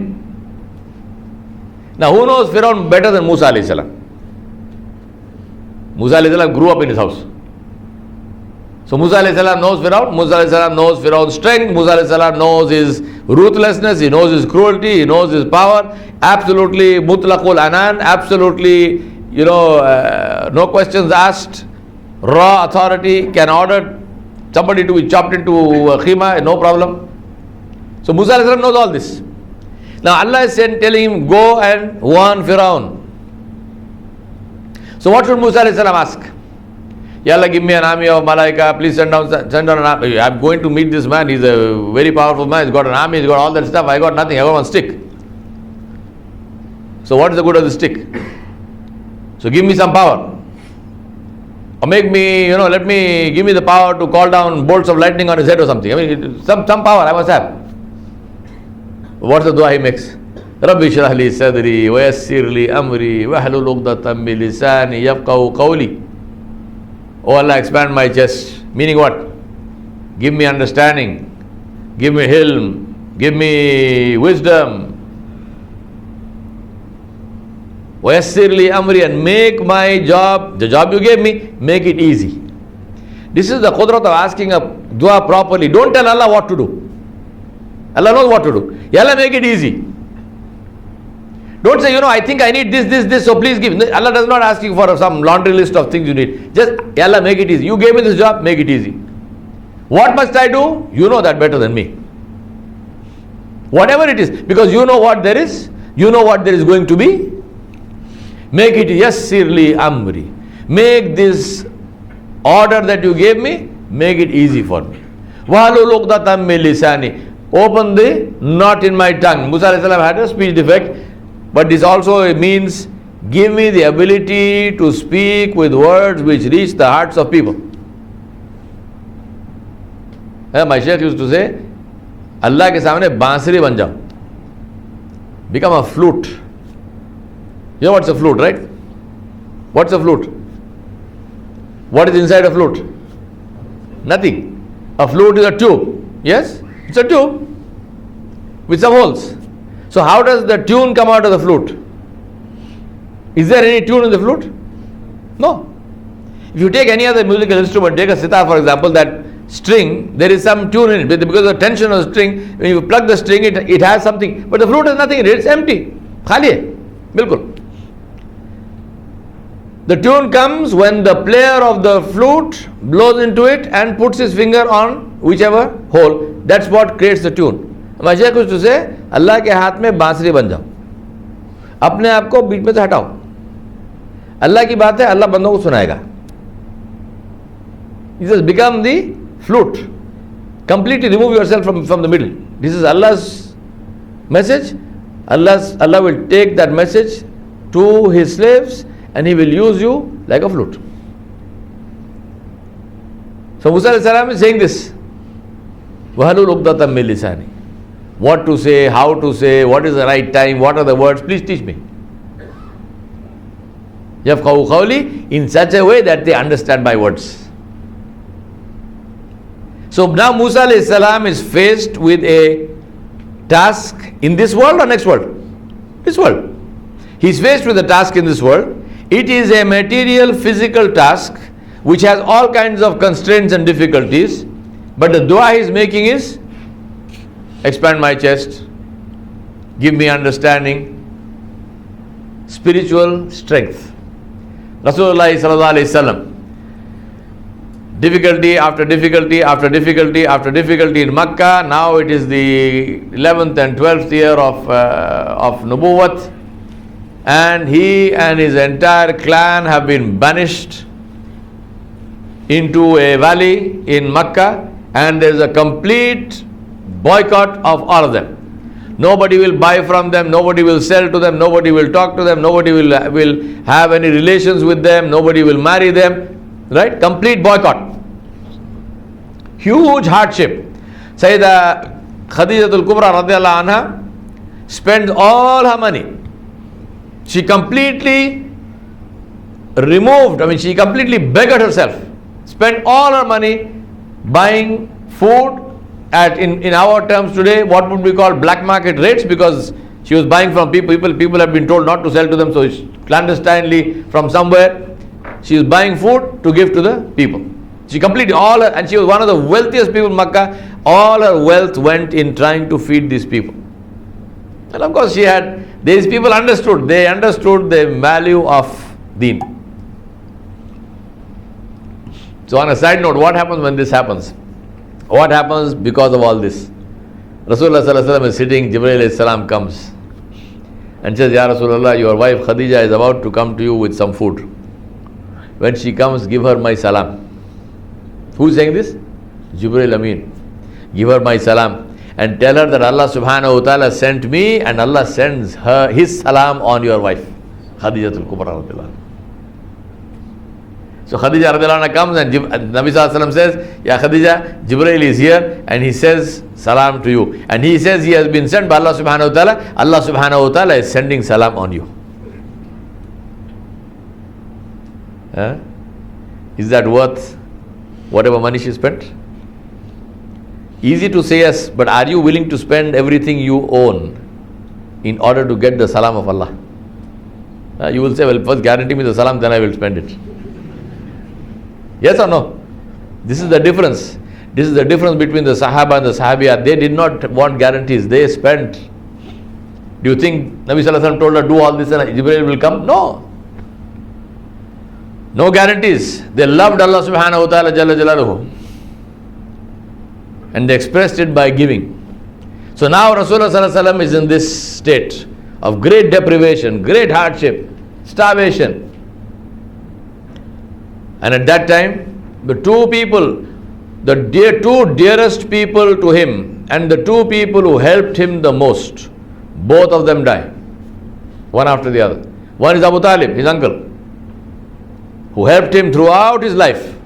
Now who knows Firaun better than Musa alayhi salam? Musa alayhi salam grew up in his house. So Musa alayhi salam knows Firaun. Musa alayhi salam knows Firaun's strength. Musa alayhi salam knows his ruthlessness. He knows his cruelty. He knows his power. Absolutely mutlaqul anan. Absolutely, no questions asked. Raw authority, can order somebody to be chopped into khima, no problem. So Musa alayhi salam knows all this. Now Allah is telling him, go and warn Firaun. So what should Musa alayhi salam ask? Ya Allah, give me an army of Malaika, please send down an army. I'm going to meet this man, he's a very powerful man, he's got an army, he's got all that stuff, I got nothing, I got one stick. So what is the good of the stick? So give me some power. Or make me, give me the power to call down bolts of lightning on his head or something. I mean, some power I must have. What's the dua he makes? Rabbi shrah li sadri wa yassir li amri wa hlul 'uqdatam min lisani yafqahu qawli. Oh Allah, expand my chest. Meaning what? Give me understanding. Give me hilm. Give me wisdom. Wa yassir li amri, and make my job, the job you gave me, make it easy. This is the qudrat of asking a dua properly. Don't tell Allah what to do. Allah knows what to do. Ya Allah, make it easy. Don't say, I think I need this, so please give. Allah does not ask you for some laundry list of things you need. Just, Ya Allah, make it easy. You gave me this job, make it easy. What must I do? You know that better than me. Whatever it is, because you know what there is, you know what there is going to be. Make it yassirli amri. Make this order that you gave me, make it easy for me. Wahlul 'uqdatam min lisani. Open the knot in my tongue. Musa alayhi salam had a speech defect, but this also means give me the ability to speak with words which reach the hearts of people. My Shaykh used to say, Allah ke samne bansuri ban jao. Become a flute. You know what's a flute, right? What's a flute? What is inside a flute? Nothing. A flute is a tube. Yes? It's a tube with some holes. So how does the tune come out of the flute? Is there any tune in the flute? No. If you take any other musical instrument, take a sitar for example, that string, there is some tune in it. Because of the tension of the string, when you plug the string, it has something. But the flute has nothing in it. It's empty. Khali hai. Bilkul. The tune comes when the player of the flute blows into it and puts his finger on whichever hole. That's what creates the tune. My Shaykh used to say, Allah के हाथ में बांसुरी बन जाओ, अपने आप को बीच में से हटाओ. अल्लाह की बात है, अल्लाह बंदों को सुनाएगा. He says, become the flute. Completely remove yourself from the middle. This is Allah's message. Allah will take that message to His slaves and He will use you like a flute. So Musa alayhi salam is saying this. Wahlul 'uqdatam min lisani. What to say, how to say, what is the right time, what are the words, please teach me. Yafqahu qawli, in such a way that they understand my words. So now Musa alayhi salam is faced with a task in this world or next world? This world. He is faced with a task in this world. It is a material, physical task which has all kinds of constraints and difficulties. But the dua he is making is, expand my chest, give me understanding, spiritual strength. Rasulullah sallallahu alaihi wasallam, difficulty after difficulty after difficulty after difficulty in Makkah. Now it is the 11th and 12th year of Nubuwwat, and he and his entire clan have been banished into a valley in Makkah, and there is a complete boycott of all of them. Nobody will buy from them, nobody will sell to them, nobody will talk to them, nobody will have any relations with them, nobody will marry them. Right? Complete boycott. Huge hardship. Sayyidah Khadijatul Kubra radiallahu anha spends all her money. She completely she completely beggared herself. Spent all her money buying food at, in our terms today, what would be called black market rates, because she was buying from people have been told not to sell to them, so clandestinely from somewhere she was buying food to give to the people. She completely and she was one of the wealthiest people in Makkah. All her wealth went in trying to feed these people. And of course these people understood the value of deen. So on a side note, what happens when this happens? What happens because of all this? Rasulullah sallallahu alaihi wasallam is sitting, Jibreel alayhi salam comes and says, Ya Rasulullah, your wife Khadija is about to come to you with some food. When she comes, give her my salam. Who is saying this? Jibreel Amin. Give her my salam and tell her that Allah subhanahu wa ta'ala sent me and Allah sends her his salam on your wife, Khadijatul Kubra radiallahu anha. So Khadija radiallahu anha comes and Nabi sallallahu alaihi wasallam says, Ya Khadija, Jibreel is here and he says salam to you. And he says he has been sent by Allah subhanahu wa ta'ala. Allah subhanahu wa ta'ala is sending salam on you. Is that worth whatever money she spent? Easy to say yes, but are you willing to spend everything you own in order to get the salam of Allah? You will say, well, first guarantee me the salam, then I will spend it. Yes or no? This is the difference. This is the difference between the Sahaba and the Sahabiyat. They did not want guarantees. They spent. Do you think Nabi sallallahu alaihi wasallam told her, do all this and Jibreel will come? No. No guarantees. They loved Allah subhanahu wa ta'ala jalla jalaluhu. And they expressed it by giving. So now Rasulullah sallallahu alaihi wasallam is in this state of great deprivation, great hardship, starvation. And at that time, the two people, two dearest people to him and the two people who helped him the most, both of them die, one after the other. One is Abu Talib, his uncle, who helped him throughout his life.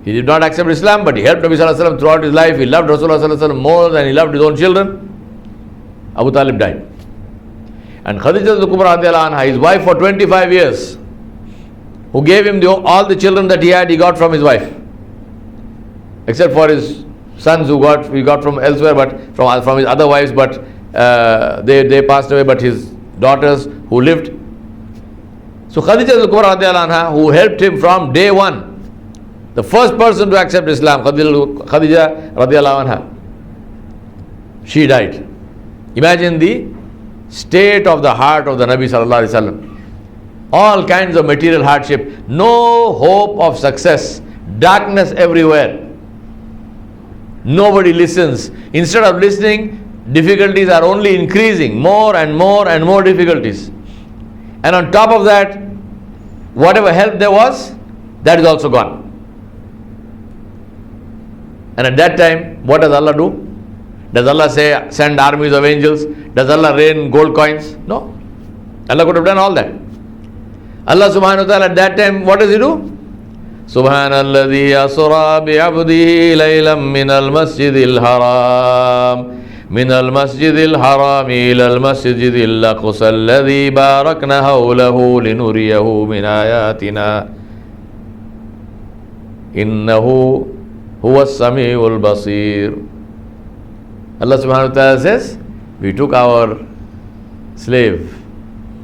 He did not accept Islam, but he helped Nabi sallallahu alaihi wasallam throughout his life. He loved Rasulullah sallallahu alaihi wasallam more than he loved his own children. Abu Talib died. And Khadija al-Kubra radiallahu anha, his wife for 25 years, who gave him all the children that he had, he got from his wife. Except for his sons who he got from elsewhere, but from his other wives, but they passed away, but his daughters who lived. So Khadija al-Kubra radiallahu anha, who helped him from day one, the first person to accept Islam, Khadija radiallahu anha, she died. Imagine the state of the heart of the Nabi sallallahu alaihi wasallam. All kinds of material hardship, no hope of success, darkness everywhere. Nobody listens. Instead of listening, difficulties are only increasing, more and more and more difficulties. And on top of that, whatever help there was, that is also gone. And at that time, what does Allah do? Does Allah say, send armies of angels? Does Allah rain gold coins? No. Allah could have done all that. Allah subhanahu wa ta'ala at that time, what does He do? Subhanalladhi asra bi'abdihi laylam min al-masjidil haram min al-masjidil haram ila al-masjidil aqsa alladhi barakna hawlahu linuriyahu min ayatina innahu huwa as-sami'ul basir. Allah subhanahu wa ta'ala says, we took our slave,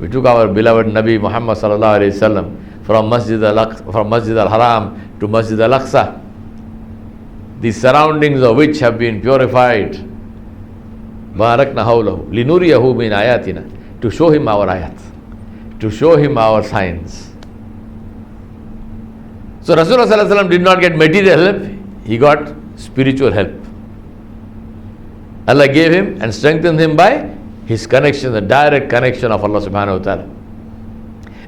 we took our beloved Nabi Muhammad sallallahu alayhi wasallam from Masjid al-Haram to Masjid al-Aqsa, the surroundings of which have been purified. Barakna hawlahu linuriyahu min ayatina, to show him our ayat, to show him our signs. So Rasulullah sallallahu alaihi wasallam did not get material help, he got spiritual help. Allah gave him and strengthened him by his connection, the direct connection of Allah subhanahu wa ta'ala.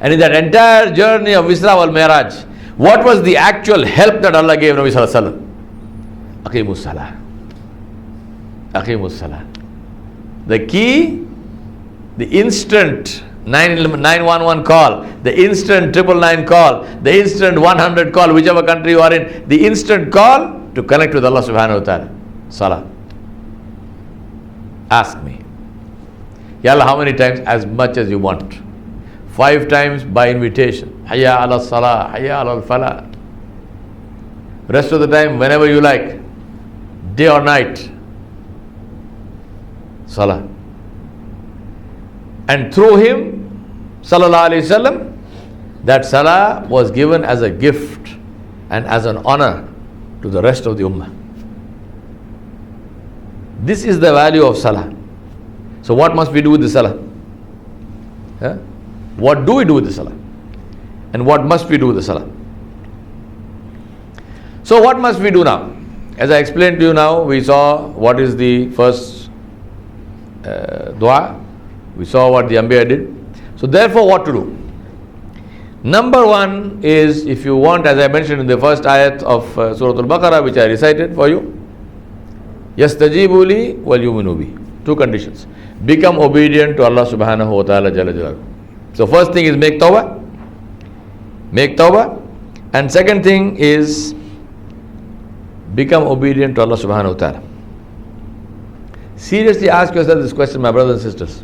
And in that entire journey of Isra wal Mi'raj, what was the actual help that Allah gave Nabi sallallahu alaihi wasallam? Aqimus salah. Aqimus salah. The key, the instant 911 call, the instant 999 call, the instant 100 call, whichever country you are in, the instant call to connect with Allah subhanahu wa ta'ala. Salah. Ask me. Ya Allah, how many times? As much as you want. 5 times by invitation. Hayya ala salah, hayya ala falah. Rest of the time, whenever you like, day or night, salah. And through him, sallallahu alayhi wasallam, that salah was given as a gift and as an honor to the rest of the ummah. This is the value of salah. So what must we do with the salah? What do we do with the salah? And what must we do with the salah? So what must we do now? as I explained to you now, we saw what is the first dua. We saw what the Anbiya did. So therefore, what to do? Number one is, if you want, as I mentioned in the first ayat of Surah Al-Baqarah, which I recited for you, yastajibu li wal yuminu bi. Two conditions. Become obedient to Allah subhanahu wa ta'ala jalla jalaluhu. So first thing is make tawbah. Make tawbah. And second thing is become obedient to Allah subhanahu wa ta'ala. Seriously ask yourself this question, my brothers and sisters.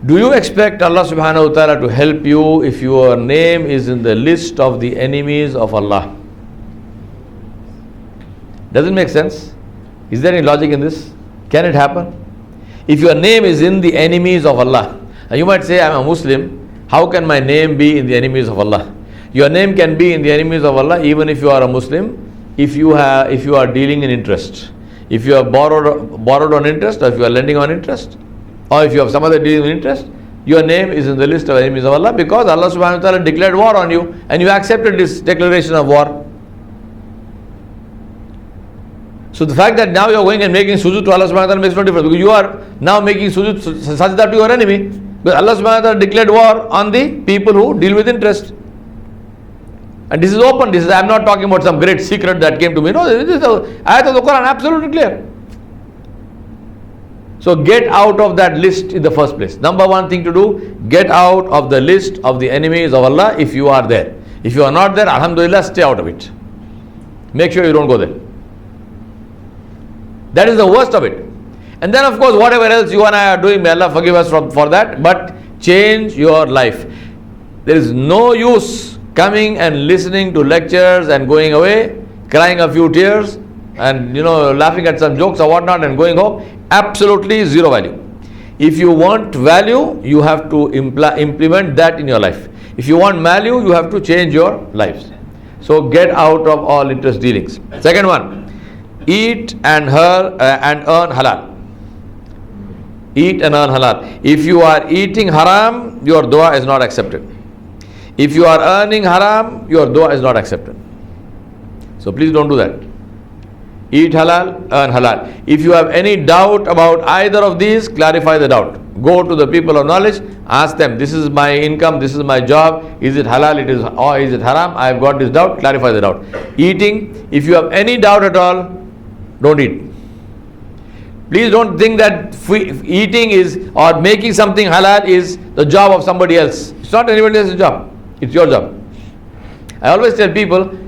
Do you expect Allah subhanahu wa ta'ala to help you if your name is in the list of the enemies of Allah? Doesn't make sense? Is there any logic in this? Can it happen? If your name is in the enemies of Allah, and you might say, I'm a Muslim, how can my name be in the enemies of Allah? Your name can be in the enemies of Allah even if you are a Muslim, if you are dealing in interest. If you have borrowed on interest, or if you are lending on interest, or if you have some other dealing with interest, your name is in the list of enemies of Allah because Allah subhanahu wa ta'ala declared war on you and you accepted this declaration of war. So the fact that now you are going and making sujood to Allah subhanahu wa ta'ala makes no difference, because you are now making sujood sajda to your enemy, because Allah subhanahu wa ta'ala declared war on the people who deal with interest. And this is open. I am not talking about some great secret that came to me. No, this is the ayat of the Quran, absolutely clear. So get out of that list in the first place. Number one thing to do, get out of the list of the enemies of Allah if you are there. If you are not there, alhamdulillah, stay out of it. Make sure you don't go there. That is the worst of it. And then of course whatever else you and I are doing, may Allah forgive us for that, but change your life. There is no use coming and listening to lectures and going away, crying a few tears and laughing at some jokes or whatnot and going home. Absolutely zero value. If you want value, you have to implement that in your life. If you want value, you have to change your lives. So get out of all interest dealings. Second one, eat and earn halal. Eat and earn halal. If you are eating haram, your dua is not accepted. If you are earning haram, your dua is not accepted. So please don't do that. Eat halal, earn halal. If you have any doubt about either of these, clarify the doubt. Go to the people of knowledge, ask them, this is my income, this is my job, is it halal, or is it haram? I have got this doubt, clarify the doubt. Eating, if you have any doubt at all, don't eat. Please don't think that eating is, or making something halal is the job of somebody else. It's not anybody else's job, it's your job. I always tell people,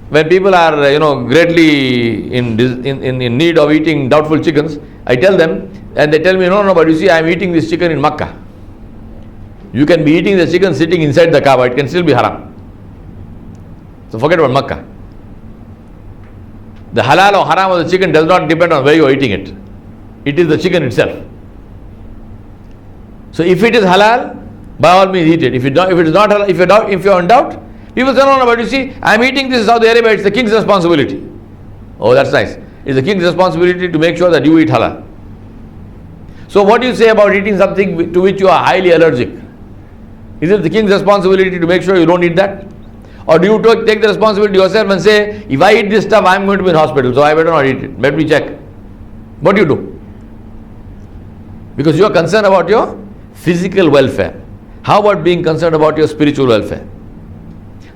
when people are greatly in need of eating doubtful chickens, I tell them, and they tell me, no, but you see, I am eating this chicken in Makkah. You can be eating the chicken sitting inside the Kaaba, it can still be haram. So forget about Makkah. The halal or haram of the chicken does not depend on where you are eating it. It is the chicken itself. So if it is halal, by all means eat it. If it is not halal, if you are in doubt, people say, no, but you see, I am eating this in Saudi Arabia, it's the king's responsibility. Oh, that's nice. It's the king's responsibility to make sure that you eat halal. So what do you say about eating something to which you are highly allergic? Is it the king's responsibility to make sure you don't eat that? Or do you take the responsibility yourself and say, if I eat this stuff, I am going to be in hospital, so I better not eat it. Let me check. What do you do? Because you are concerned about your physical welfare. How about being concerned about your spiritual welfare?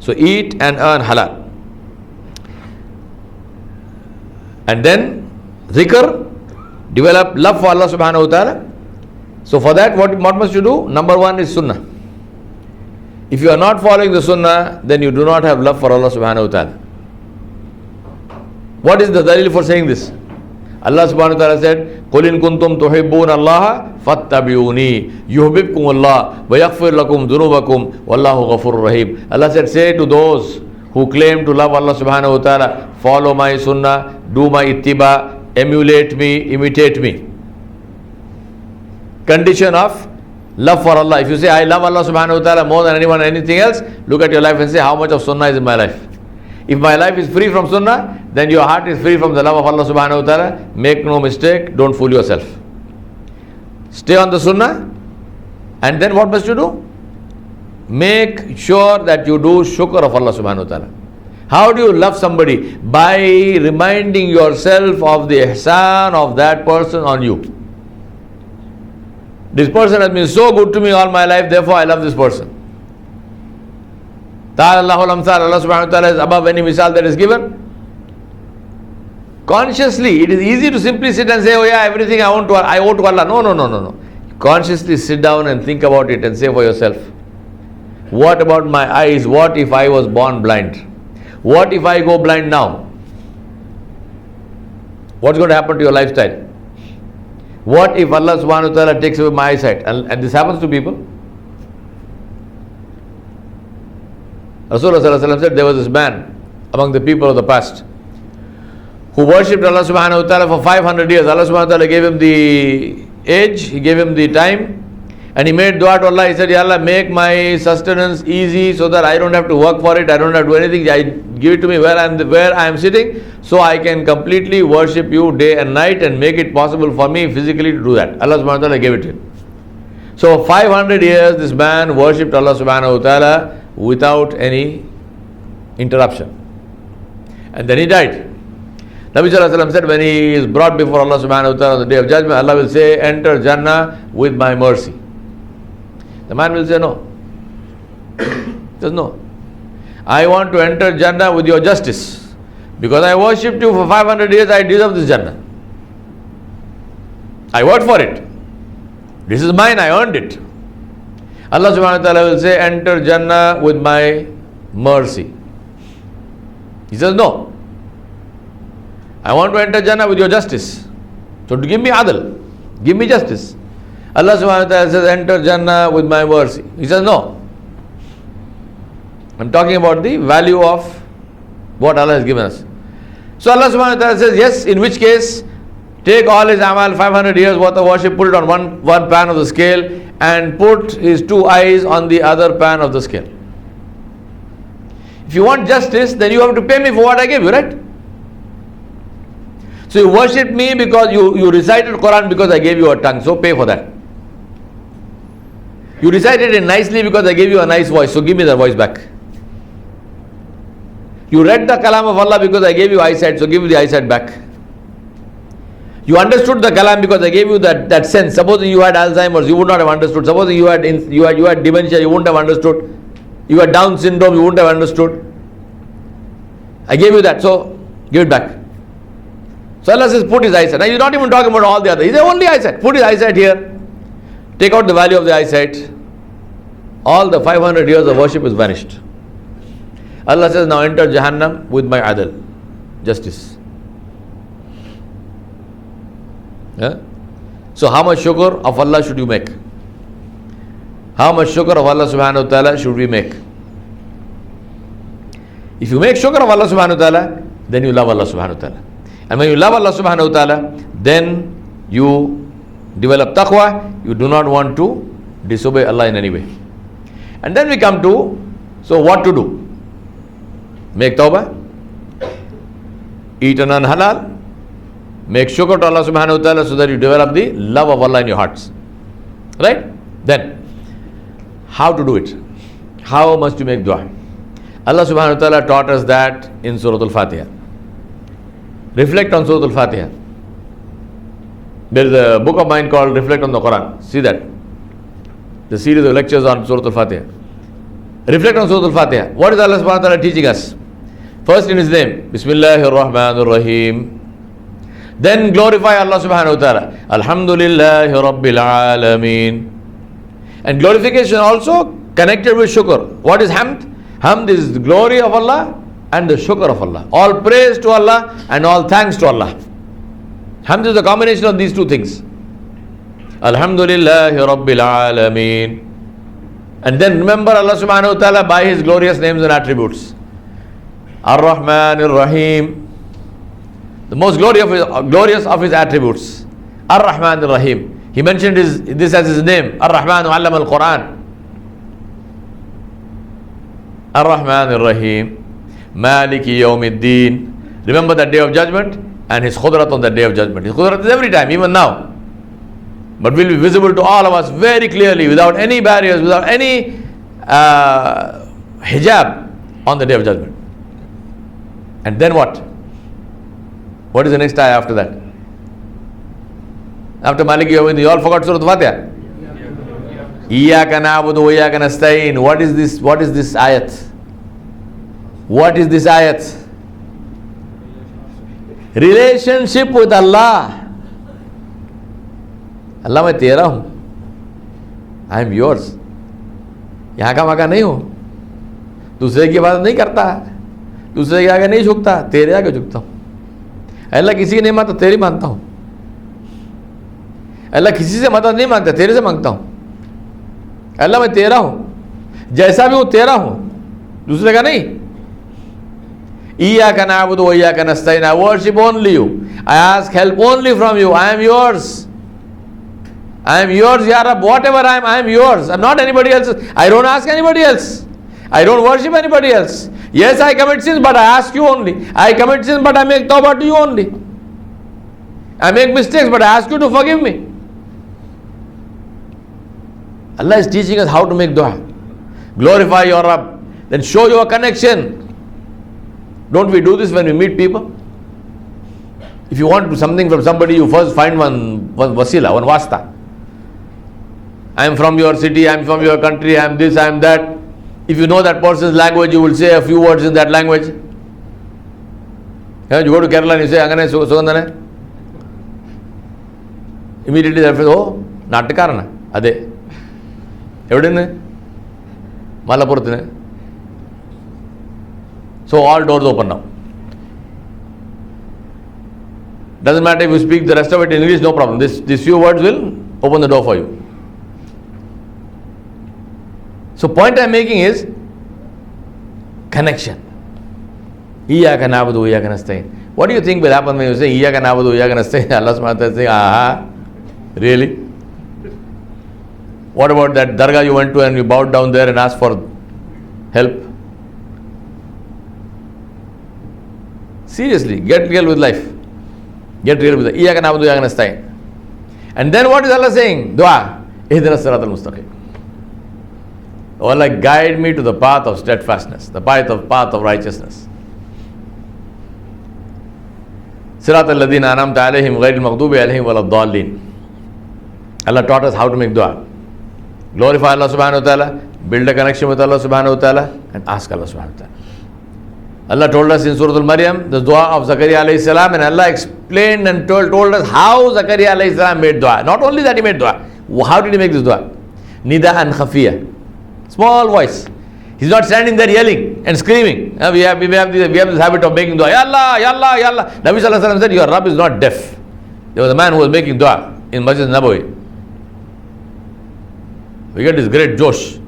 So eat and earn halal. And then zikr, develop love for Allah subhanahu wa ta'ala. So for that, what must you do? Number one is sunnah. If you are not following the sunnah, then you do not have love for Allah subhanahu wa ta'ala. What is the dalil for saying this? Allah subhanahu wa ta'ala said, قُلْ إِن كُنْتُمْ تُحِبُّونَ اللَّهَ فَاتَّبِعُونِي يُحْبِبْكُمُ اللَّهُ وَيَغْفِرْ لَكُمْ ذُنُوبَكُمْ وَاللَّهُ غَفُورٌ رَحِيمٌ. Allah said, say to those who claim to love Allah subhanahu wa ta'ala, follow my sunnah, do my ittiba, emulate me, imitate me. Condition of love for Allah. If you say, I love Allah subhanahu wa ta'ala more than anyone and anything else, look at your life and say, how much of sunnah is in my life? If my life is free from sunnah, then your heart is free from the love of Allah subhanahu wa ta'ala. Make no mistake, don't fool yourself. Stay on the sunnah, and then what must you do? Make sure that you do shukr of Allah subhanahu wa ta'ala. How do you love somebody? By reminding yourself of the ihsan of that person on you. This person has been so good to me all my life, therefore I love this person. Ta'ala Allahul Amsal, Allah subhanahu wa ta'ala is above any misal that is given. Consciously, it is easy to simply sit and say, oh yeah, everything I owe to Allah. No. Consciously sit down and think about it and say for yourself, what about my eyes? What if I was born blind? What if I go blind now? What's going to happen to your lifestyle? What if Allah subhanahu wa ta'ala takes away my eyesight? And this happens to people. Rasulullah sallallahu alaihi wasallam said there was this man among the people of the past who worshipped Allah subhanahu wa ta'ala for 500 years. Allah subhanahu wa ta'ala gave him the age, He gave him the time, and he made dua to Allah. He said, Ya Allah, make my sustenance easy so that I don't have to work for it, I don't have to do anything. I give it to me where I am sitting, so I can completely worship you day and night and make it possible for me physically to do that. Allah subhanahu wa ta'ala gave it to him. So for 500 years this man worshipped Allah subhanahu wa ta'ala without any interruption. And then he died. Nabi sallallahu alaihi wasallam said, when he is brought before Allah subhanahu wa ta'ala on the day of judgment, Allah will say, enter Jannah with my mercy. The man will say, no. He says, no. I want to enter Jannah with your justice. Because I worshipped you for 500 years, I deserve this Jannah. I worked for it. This is mine, I earned it. Allah subhanahu wa ta'ala will say, enter Jannah with my mercy. He says, no. I want to enter Jannah with your justice. So to give me adl, give me justice. Allah subhanahu wa ta'ala says, enter Jannah with my mercy. He says, no. I'm talking about the value of what Allah has given us. So Allah subhanahu wa ta'ala says, yes, in which case, take all his amal, 500 years worth of worship, put it on one pan of the scale, and put his two eyes on the other pan of the scale. If you want justice, then you have to pay me for what I gave you, right? So you worship me because you recited Quran because I gave you a tongue, so pay for that. You recited it nicely because I gave you a nice voice, so give me that voice back. You read the kalam of Allah because I gave you eyesight, so give me the eyesight back. You understood the kalam because I gave you that sense. Supposing you had Alzheimer's, you would not have understood. Supposing you had dementia, you wouldn't have understood. You had Down syndrome, you wouldn't have understood. I gave you that, so give it back. So Allah says, put his eyesight. Now he's not even talking about all the other. He says, only eyesight. Put his eyesight here. Take out the value of the eyesight. All the 500 years of worship is vanished. Allah says, now enter Jahannam with my adl, justice. Yeah? So how much shukr of Allah should you make? How much shukr of Allah subhanahu wa ta'ala should we make? If you make shukr of Allah subhanahu wa ta'ala, then you love Allah subhanahu wa ta'ala. And when you love Allah subhanahu wa ta'ala, then you develop taqwa, you do not want to disobey Allah in any way. And then we come to, so what to do? Make tawbah, eat an unhalal, make shukr to Allah subhanahu wa ta'ala so that you develop the love of Allah in your hearts. Right? Then, how to do it? How must you make dua? Allah subhanahu wa ta'ala taught us that in Surah Al-Fatiha. Reflect on Surah Al-Fatiha. There is a book of mine called Reflect on the Quran. See that. The series of lectures on Surah Al-Fatiha. Reflect on Surah Al-Fatiha. What is Allah subhanahu wa ta'ala teaching us? First in His name, Bismillahir Rahmanir Rahim. Then glorify Allah subhanahu wa ta'ala. Alhamdulillahi Rabbil Alameen. And glorification also connected with shukr. What is hamd? Hamd is the glory of Allah and the shukr of Allah. All praise to Allah and all thanks to Allah. Hamd is a combination of these two things. Alhamdulillahi Rabbil Alameen. And then remember Allah subhanahu wa ta'ala by His glorious names and attributes. Ar-Rahman Ar-Rahim. The most glorious of His attributes. Ar-Rahman Ar-Rahim. He mentioned this as His name. Ar-Rahman Allama Al-Quran. Ar-Rahman Ar-Rahim. Maliki Yawmiddin. Remember that day of judgment and His khudrat on that day of judgment. His khudrat is every time, even now. But will be visible to all of us very clearly, without any barriers, without any hijab on the day of judgment. And then what? What is the next ayah after that? After Maliki Yawmiddin, you all forgot Surah Al-Fatiha. Iyyaka na'budu wa iyyaka nasta'in. What is this? What is this ayat? What is this ayat? Relationship with Allah. अल्लाह मैं तेरा हूं, आई am yours, यहाँ का वहाँ नहीं हूं, दूसरे की बात नहीं करता, दूसरे के आगे नहीं झुकता, तेरे आगे झुकता हूं। अल्लाह किसी की नहीं मानता, तेरी मानता हूं। अल्लाह किसी से मदद नहीं मांगता, तेरे से मांगता हूं। अल्लाह मैं तेरा हूं, जैसा भी हूं तेरा हूं, दूसरे का नहीं। इय्याका नअबुदु व इय्याका नस्तईन, I worship only you, I ask help only from you, I am yours, I am yours, Ya Rab. Whatever I am yours. I am not anybody else's. I don't ask anybody else. I don't worship anybody else. Yes, I commit sins, but I ask you only. I commit sins, but I make tawbah to you only. I make mistakes, but I ask you to forgive me. Allah is teaching us how to make dua. Glorify your Rabb. Then show your connection. Don't we do this when we meet people? If you want something from somebody, you first find one wasila, one wasta. I am from your city, I am from your country, I am this, I am that. If you know that person's language, you will say a few words in that language. Yeah, you go to Kerala and you say, Angane Sugandhane. Immediately they say, oh, Natakarana. Ade. Evidene? Malapurthine. So all doors open now. Doesn't matter if you speak the rest of it in English, no problem. These few words will open the door for you. So point I am making is connection. Iyyaka na'budu wa iyyaka nasta'in. What do you think will happen when you say Iyyaka na'budu wa iyyaka nasta'in? Allah subhanahu wa ta'ala is saying, aha, really? What about that dargah you went to and you bowed down there and asked for help? Seriously, get real with life. Get real with it. Iyyaka na'budu wa iyyaka nasta'in. And then what is Allah saying? Dua. Ihdinas siratal mustaqim. Oh Allah, guide me to the path of steadfastness, the path of righteousness. Siratal ladina an'amta alayhim ghayril maghdubi alayhim waladdallin. Allah taught us how to make dua. Glorify Allah subhanahu wa ta'ala, build a connection with Allah subhanahu wa ta'ala, and ask Allah subhanahu wa ta'ala. Allah told us in Surah Al-Maryam, the dua of Zakaria alayhi salam, and Allah explained and told us how Zakaria alayhi salam made dua. Not only that he made dua, how did he make this dua? Nida'an khafiyya. Small voice. He's not standing there yelling and screaming. We have this habit of making dua. Ya Allah, Ya Allah, Ya Allah. Nabi sallallahu alayhi wa sallam said, your Rabb is not deaf. There was a man who was making dua in Masjid Nabawi. We get this great Josh.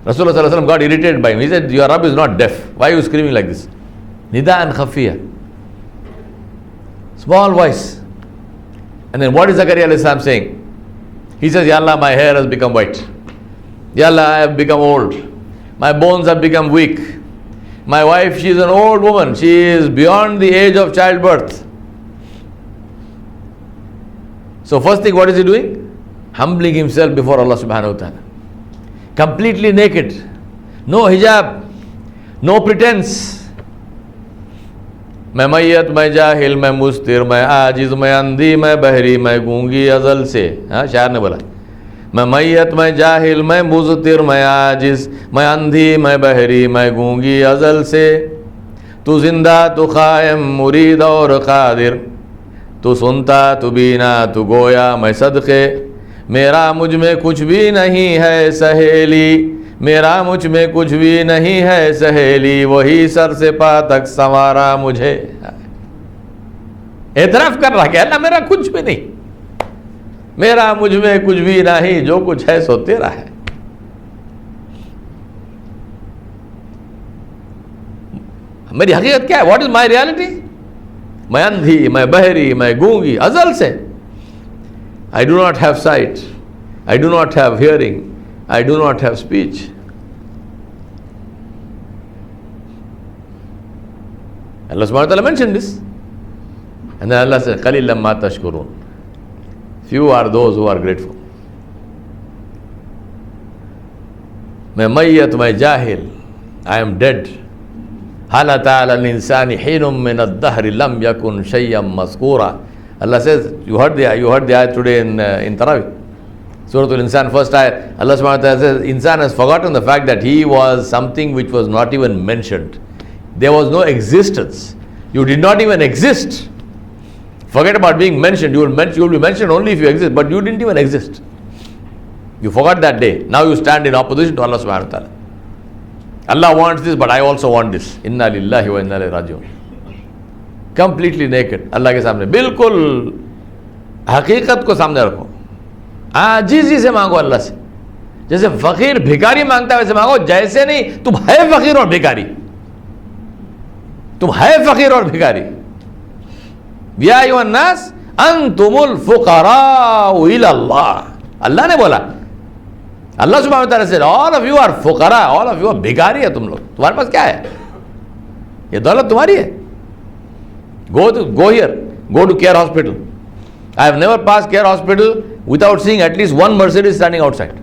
Rasulullah sallallahu alayhi wa sallam got irritated by him. He said, your Rabb is not deaf. Why are you screaming like this? Nida'an khafiyya. Small voice. And then what is Zakaria alayhi salam saying? He says, Ya Allah, my hair has become white. Ya Allah, I have become old. My bones have become weak. My wife, she is an old woman. She is beyond the age of childbirth. So first thing, what is he doing? Humbling himself before Allah subhanahu wa ta'ala. Completely naked. No hijab. No pretense. मैं मैयत, मैं जाहिल, मैं मुस्तिर, मैं आजिज, मैं अंधी, मैं बहरी, मैं गूंगी अजल से. हाँ, शायर ने बोला. मैं मैयत, मैं जाहिल, मैं मुस्तिर, मैं आजिज, मैं अंधी, मैं बहरी, मैं गूंगी अजल से. तू जिंदा, तू कायम, मुरीद और कादिर. तू सुनता, तू बीना, तू गोया, मैं सदके. मेरा मुझ में कुछ भी नहीं है सहेली. मेरा मुझ में कुछ भी नहीं है सहेली. वही सर से पा तक संवारा मुझे. एतराफ कर रहा है कि अल्लाह मेरा कुछ भी नहीं, मेरा मुझ में कुछ भी नहीं, जो कुछ है सो तेरा है. मेरी हकीकत क्या है? What is my reality? मैं अंधी, मैं बहरी, मैं गूंगी अजल से. I do not have sight, I do not have hearing, I do not have speech. Allah subhanahu wa ta'ala mentioned this. And then Allah said, قَلِيلًا مَا تَشْكُرُونَ. Few are those who are grateful. मैं मैयत, मैं जाहिल, I am dead, Hal ata alal insani hinum min ad-dahri lam yakun shay'an mazkura. Allah says, you heard the ayat today in Tarawih. Surah Al-Insan, first ayat. Allah subhanahu wa ta'ala says, Insan has forgotten the fact that he was something which was not even mentioned. There was no existence. You did not even exist. Forget about being mentioned. You will be mentioned only if you exist, but you didn't even exist. You forgot that day. Now you stand in opposition to Allah subhanahu wa ta'ala. Allah wants this, but I also want this. Inna lillahi wa inna ilayhi raji'un. Completely naked. Allah के सामने बिल्कुल हकीकत को सामने रखो, आजीजी से मांगो अल्लाह से, जैसे फकीर भिखारी मांगता है वैसे मांगो, जैसे नहीं तुम है फकीर और भिखारी, तुम है फकीर और भिखारी। या अय्युहन्नास अंतुमुल फुकराउ इलल्लाह, अल्लाह ने बोला, अल्लाह सुब्हानहू व तआला से ऑल ऑफ यू आर फुकरा, ऑल ऑफ यू आर भिखारी है तुम लोग, तुम्हारे पास क्या है, ये दौलत तुम्हारी है। Go here, go to Care Hospital. I have never passed Care Hospital without seeing at least one Mercedes standing outside.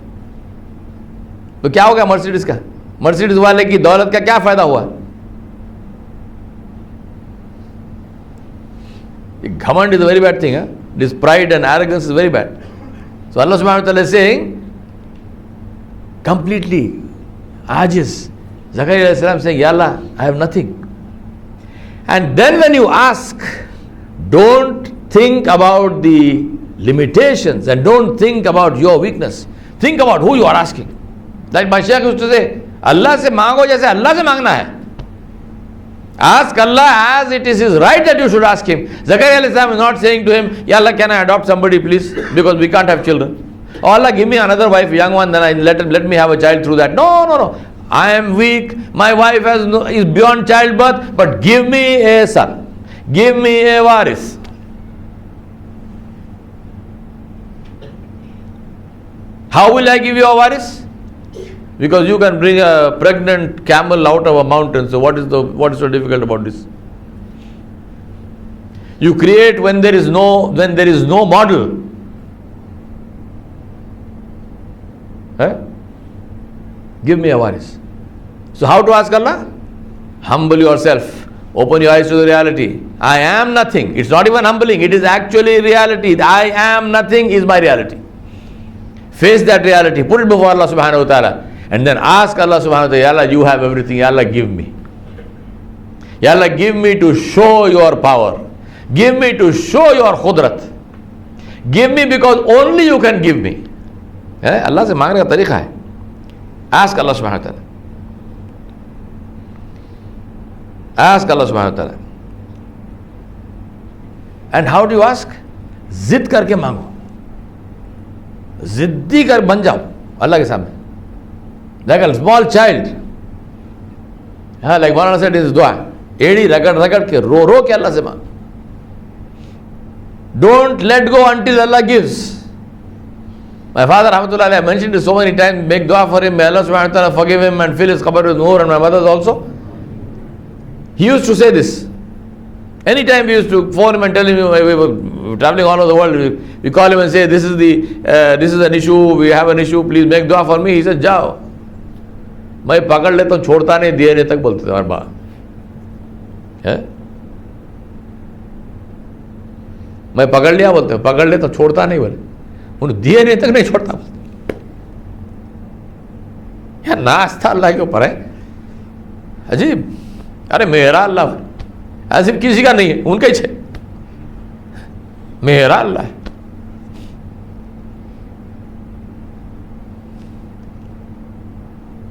तो क्या हो गया मर्सिडीज का? मर्सिडीज वाले की दौलत का क्या फायदा हुआ? घमंड is a very bad thing. This pride and arrogance is very bad. So Allah subhanahu wa ta'ala is saying, completely ajiz. Zakaria alayhi salam saying, Ya Allah, I have nothing. And then when you ask, don't think about the limitations and don't think about your weakness. Think about who you are asking. Like my Shaykh used to say, Allah se मांगो जैसे Allah से मांगना है. Ask Allah as it is his right that you should ask him. Zakaria alayhi salam is not saying to him, Ya Allah, can I adopt somebody please? Because we can't have children. Oh Allah, give me another wife, young one, then let me have a child through that. No. I am weak, my wife is beyond childbirth, but give me a son, give me a waris. How will I give you a waris? Because you can bring a pregnant camel out of a mountain, so what is so difficult about this? You create when there is no model. Give me a waris. So how to ask Allah? Humble yourself. Open your eyes to the reality. I am nothing. It's not even humbling. It is actually reality. I am nothing is my reality. Face that reality. Put it before Allah subhanahu wa ta'ala. And then ask Allah subhanahu wa ta'ala, Ya Allah, you have everything. Ya Allah, give me. Ya Allah, give me to show your power. Give me to show your khudrat. Give me because only you can give me. Allah se मांगने का तरीका है. Ask Allah subhanahu wa ta'ala. Ask Allah subhanahu wa ta'ala. And how do you ask? जिद करके मांगो, जिद्दी कर बन जाओ अल्लाह के सामने. Like a small child. Like Maulana said in his dua, एड़ी रगड़ के रो के अल्लाह से मांग. Don't let go until Allah gives. My father Rahmatullah Alayhi mentioned it so many times. Make dua for him, may Allah subhanahu wa ta'ala forgive him and fill his qabr with noor, and my mother's also. He used to say this. Anytime we used to phone him and tell him, we were traveling all over the world, we call him and say, this is an issue, we have an issue, please make dua for me. He said, जाओ, मैं पकड़ लेता हूँ, छोड़ता नहीं, दिए नहीं तक बोलते थे हमारे बाप. मैं पकड़ लिया बोलते, पकड़ ले तो छोड़ता नहीं बोले, उन्हें दिए नहीं तक नहीं छोड़ता बोलते. यार नाश्ता अल्लाह के ऊपर है, अजीब. अरे मेरा अल्लाह ऐसे किसी का नहीं है, उनका ही है. मेरा अल्लाह है.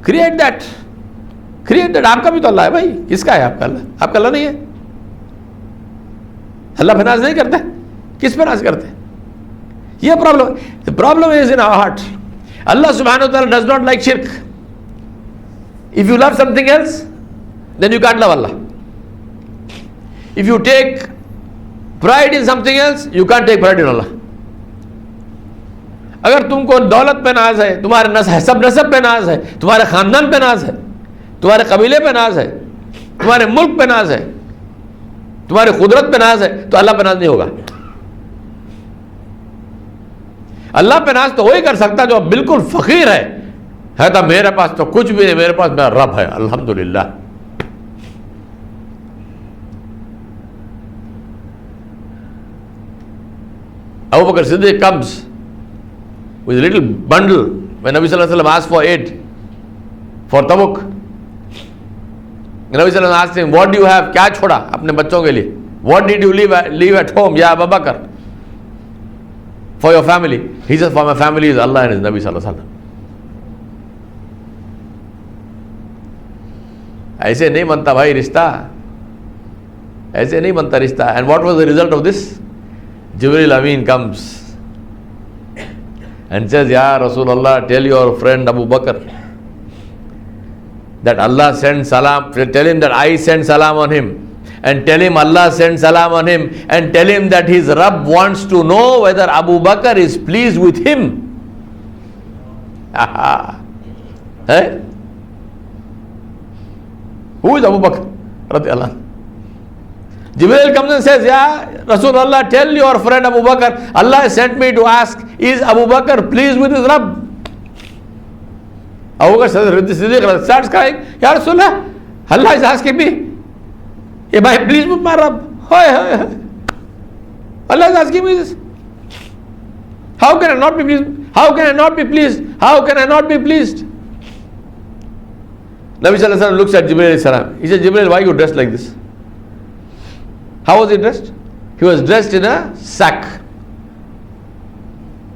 Create that. आपका भी तो अल्लाह है भाई. किसका है आपका अल्लाह? आपका अल्लाह नहीं है. अल्लाह पे नाज नहीं करते, किस पे नाज करते? ये problem. The problem is in our heart. Allah सुब्हानहू व तआला डज नॉट लाइक शिर्क. If you love something else, then you can't love Allah. If you take pride in something else, you can't take pride in Allah. अगर तुमको दौलत पे नाज है, तुम्हारे नसब पे नाज है, तुम्हारे खानदान पे नाज है, तुम्हारे कबीले पे नाज है, तुम्हारे मुल्क पे नाज है, तुम्हारे कुदरत पे नाज है, तो अल्लाह पे नाज नहीं होगा. अल्लाह पे नाज तो वही कर सकता जो बिल्कुल फकीर है तो मेरे पास तो कुछ भी नहीं, मेरे पास मेरा रब है, अल्हम्दुलिल्लाह. Abu Bakr Siddiq comes with a little bundle when Nabi Sallallahu Alaihi Wasallam asked for aid for Tabuk. Nabi Sallallahu Alaihi Wasallam asked him, what do you have? क्या छोड़ा अपने बच्चों के लिए? What did you leave at home, Ya Abu Bakr? For your family. He says, for my family is Allah and His Nabi Sallallahu Alaihi Wasallam. ऐसे नहीं बनता भाई रिश्ता, ऐसे नहीं बनता रिश्ता. And what was the result of this? Jibril Amin comes and says, Ya Rasulullah, tell your friend Abu Bakr that Allah sent salam, tell him that I send salam on him, and tell him Allah sent salam on him, and tell him that his Rabb wants to know whether Abu Bakr is pleased with him. Hey? Who is Abu Bakr? Radiallahu. Jibreel comes and says, Ya Rasulullah, tell your friend Abu Bakr, Allah has sent me to ask, is Abu Bakr pleased with his Rabb? Abu Bakr says, starts crying, Ya Rasulullah, Allah is asking me, am I pleased with my Rabb? Allah is asking me this. How can I not be pleased? How can I not be pleased? How can I not be pleased? Nabi Sallallahu Alaihi Wasallam looks at Jibreel. He says, Jibreel, why are you dressed like this? How was he dressed? He was dressed in a sack.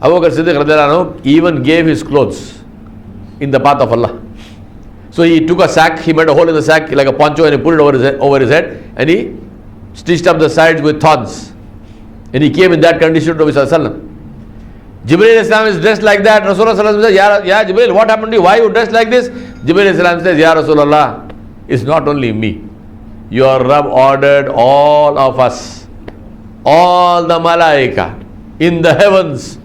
Abu Bakr Siddiq radiallahu anhu even gave his clothes in the path of Allah. So he took a sack, he made a hole in the sack like a poncho, and he put it over his head, and he stitched up the sides with thorns. And he came in that condition to Nabi Sallallahu Alaihi Wasallam. Jibreel Islam is dressed like that. Rasulullah Sallallahu Alaihi Wasallam says, Ya Jibreel, what happened to you? Why are you dressed like this? Jibreel Islam says, Ya Rasulullah, it's not only me. Your Rabb ordered all of us, all the malaika in the heavens,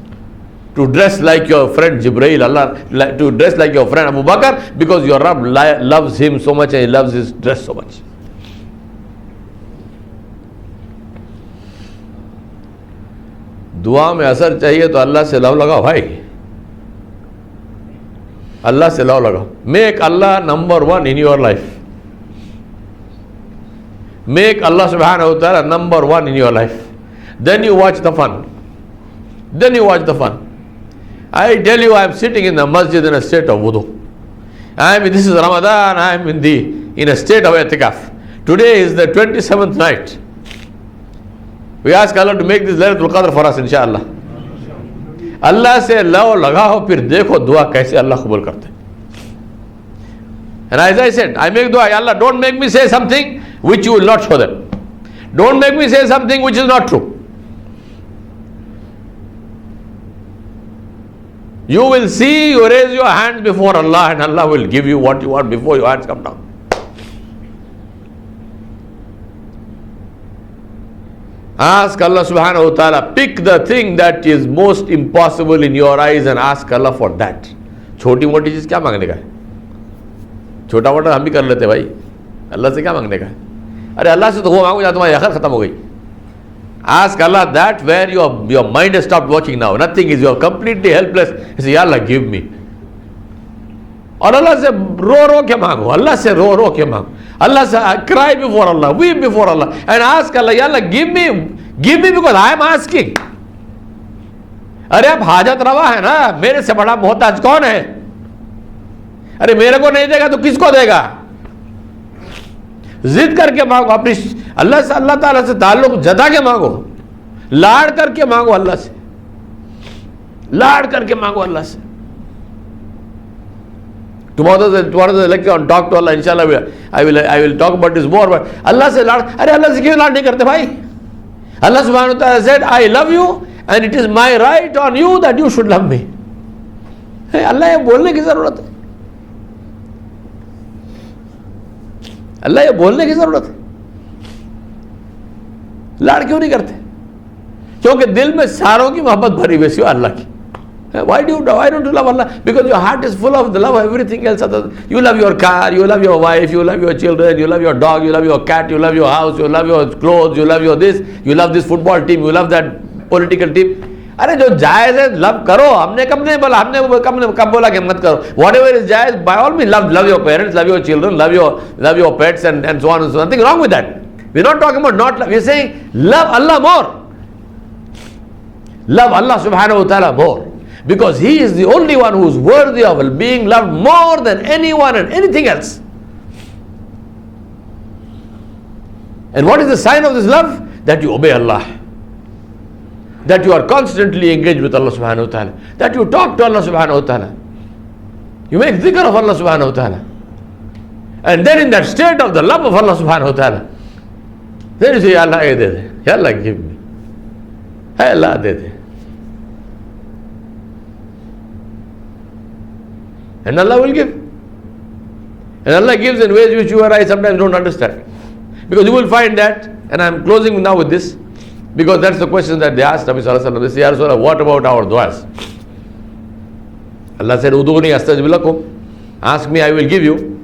to dress like your friend Jibreel, Allah, to dress like your friend Abu Bakr, because your Rabb loves him so much and he loves his dress so much. दुआ में असर चाहिए तो अल्लाह से love लगाओ भाई, अल्लाह से love लगाओ. Make Allah number one in your life. Make Allah subhanahu wa ta'ala number one in your life. Then you watch the fun. Then you watch the fun. I tell you, I am sitting in the masjid in a state of wudu. This is Ramadan, I am in a state of i'tikaf. Today is the 27th night. We ask Allah to make this Laylatul Qadr for us, inshallah. Allah se lao lagao, fir dekho dua kaise Allah qabul karte. And as I said, I make dua, Allah, don't make me say something which you will not show them. Don't make me say something which is not true. You will see, you raise your hands before Allah, and Allah will give you what you want before your hands come down. Ask Allah subhanahu wa ta'ala, pick the thing that is most impossible in your eyes and ask Allah for that. छोटी मोटी चीज़ क्या मांगने का है? छोटा मोटा हम भी कर लेते भाई, अल्लाह से क्या मांगने का है? अरे अल्लाह से तो वो मांगो जहाँ तुम्हारी आखिर खत्म हो गई. Ask Allah that where your mind has stopped working now. Nothing is, you are completely helpless. You say, Ya Allah, give me. और अल्लाह से रो के मांगो, अल्लाह से रो के मांगो, अल्लाह से cry before Allah, weep before Allah, and ask Allah, Ya Allah, give me because I am asking. अरे अब हाजत रवा है ना, मेरे से बड़ा मोहताज कौन है? अरे मेरे को नहीं देगा तो किसको देगा? जिद करके मांगो, अपनी अल्लाह से, अल्लाह ताला से ताल्लुक जता के मांगो, लाड़ करके मांगो अल्लाह से, लाड़ करके मांगो अल्लाह से. Tomorrow's lecture on talk to Allah, inshallah. I will talk about this more. But Allah से लाड़, अरे अल्लाह से क्यों लाड़ नहीं करते भाई? Allah subhanahu wa ta'ala said, I love you and it is my right on you that you should love me. अल्लाह ये बोलने की जरूरत है, अल्लाह ये बोलने की जरूरत है. लाड़ क्यों नहीं करते? क्योंकि दिल में सारों की मोहब्बत भरी हुई है अल्लाह की. Why don't you love Allah? Because your heart is full of the love of everything else. You love your car, you love your wife, you love your children, you love your dog, you love your cat, you love your house, you love your clothes, you love your this, you love this football team, you love that political team. अरे जो जायज़ है love करो. हमने कब नहीं बोला, हमने कब बोला कि मत करो? Whatever is जायज़, by all means love your parents, love your children, love your pets and so on and so on. Nothing wrong with that. We're not talking about not love. We're saying love Allah more. Love Allah subhanahu wa ta'ala more. Because He is the only one who is worthy of being loved more than anyone and anything else. And what is the sign of this love? That you obey Allah. That you are constantly engaged with Allah subhanahu wa ta'ala. That you talk to Allah subhanahu wa ta'ala. You make dhikr of Allah subhanahu wa ta'ala. And then in that state of the love of Allah subhanahu wa ta'ala, then you say, Ya Allah, ye de de. Ya Allah, give me. Ya Allah, de de. And Allah will give. And Allah gives in ways which you or I sometimes don't understand. Because you will find that, and I am closing now with this, because that's the question that they asked Nabi Sallallahu Alaihi Wasallam. They say, Ya Rasulullah, what about our du'as? Allah said, Uduni astajib lakum. Ask me, I will give you.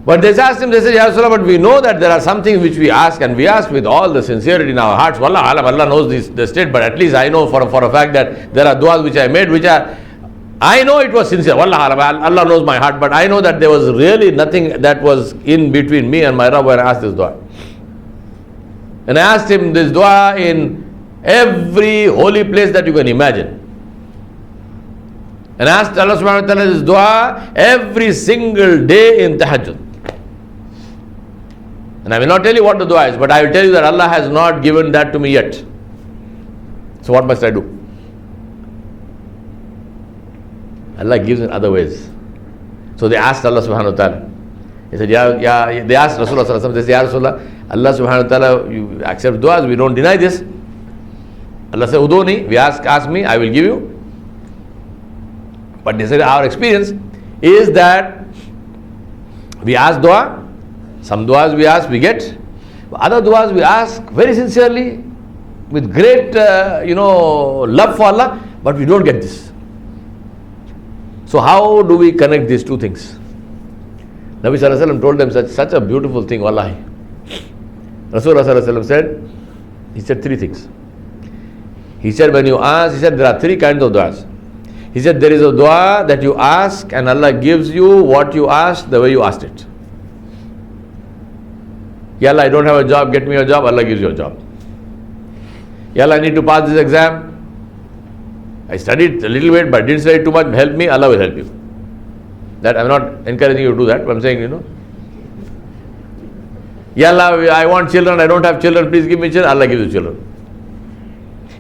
But they asked him, they said, Ya Rasulullah, but we know that there are some things which we ask, and we ask with all the sincerity in our hearts. Wallah alam, Allah knows the state, but at least I know for a fact that there are du'as which I made, which are, I know it was sincere. Wallah alam, Allah knows my heart, but I know that there was really nothing that was in between me and my Rabb when I asked this dua. And I asked him this dua in every holy place that you can imagine. And I asked Allah subhanahu wa ta'ala this dua every single day in tahajjud. And I will not tell you what the dua is, but I will tell you that Allah has not given that to me yet. So what must I do? Allah gives in other ways. So they asked Allah subhanahu wa ta'ala. He said, they asked Rasulullah sallallahu alaihi wasallam, they said, Ya Rasulullah, Allah subhanahu wa ta'ala, you accept du'as, we don't deny this. Allah said, Uduni, ask me, I will give you. But they said, our experience is that we ask dua, some du'as we ask, we get. Other du'as we ask very sincerely, with great, love for Allah, but we don't get this. So how do we connect these two things? Nabi Sallallahu Alaihi Wasallam told them such a beautiful thing, wallahi. Rasulullah Sallallahu Alaihi Wasallam he said three things. He said, when you ask, he said there are three kinds of du'as. He said there is a dua that you ask and Allah gives you what you asked the way you asked it. Ya Allah, I don't have a job, get me a job, Allah gives you a job. Ya Allah, I need to pass this exam. I studied a little bit but didn't study too much, help me, Allah will help you. That I'm not encouraging you to do that, but I'm saying, Ya Allah, I want children, I don't have children, please give me children, Allah gives you children.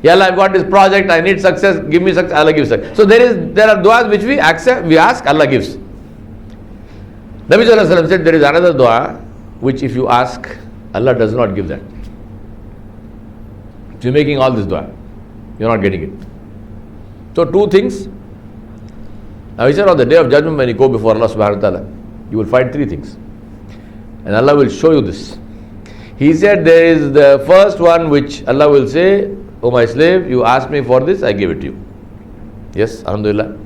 Ya Allah, I've got this project, I need success, give me success, Allah gives success. So there are du'as which we accept, we ask, Allah gives. Nabi Sallallahu Alaihi Wasallam said there is another dua which if you ask, Allah does not give that. So you're making all this dua, you're not getting it. So two things. Now he said on the day of judgment when you go before Allah subhanahu wa ta'ala, you will find three things. And Allah will show you this. He said there is the first one which Allah will say, O my slave, you asked me for this, I give it to you. Yes, alhamdulillah.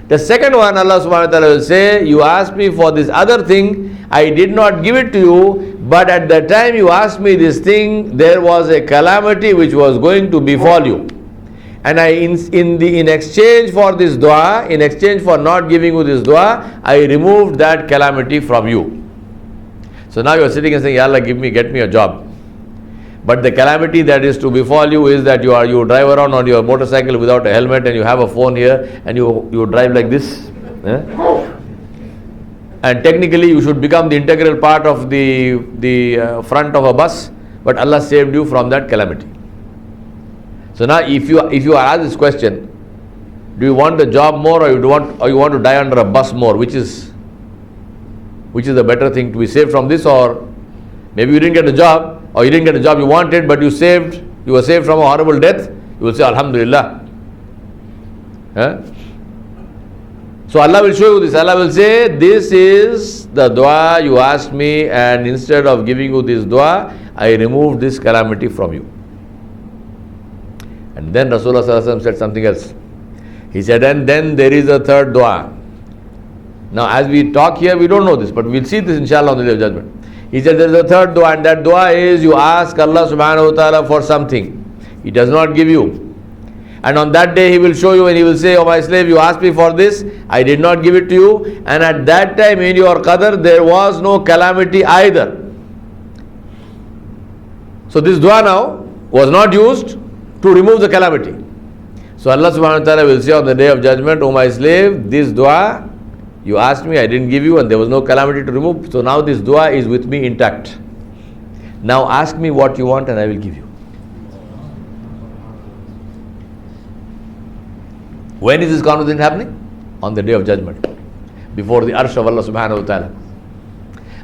The second one, Allah subhanahu wa ta'ala will say, you asked me for this other thing, I did not give it to you, but at the time you asked me this thing, there was a calamity which was going to befall you. And in exchange for this dua, in exchange for not giving you this dua, I removed that calamity from you. So now you are sitting and saying, Ya Allah, get me a job. But the calamity that is to befall you is that you drive around on your motorcycle without a helmet and you have a phone here and you drive like this. And technically you should become the integral part of the front of a bus, but Allah saved you from that calamity. So now if you are asked this question, do you want the job more or you want to die under a bus more? Which is the better thing, to be saved from this, or maybe you didn't get a job, or you didn't get a job you wanted but you were saved from a horrible death, you will say Alhamdulillah. So Allah will show you this. Allah will say, this is the dua you asked me, and instead of giving you this dua, I removed this calamity from you. And then Rasulullah Sallallahu Alaihi Wasallam said something else. He said, and then there is a third dua. Now as we talk here, we don't know this, but we'll see this inshallah on the day of judgment. He said there is a third dua, and that dua is you ask Allah subhanahu wa ta'ala for something. He does not give you. And on that day He will show you and He will say, oh my slave, you asked me for this, I did not give it to you. And at that time in your qadr there was no calamity either. So this dua now was not used, to remove the calamity. So Allah subhanahu wa ta'ala will say on the day of judgment, "O my slave, this dua you asked me, I didn't give you, and there was no calamity to remove. So now this dua is with me intact. Now ask me what you want and I will give you." When is this conversation happening? On the day of judgment, before the arsh of Allah subhanahu wa ta'ala.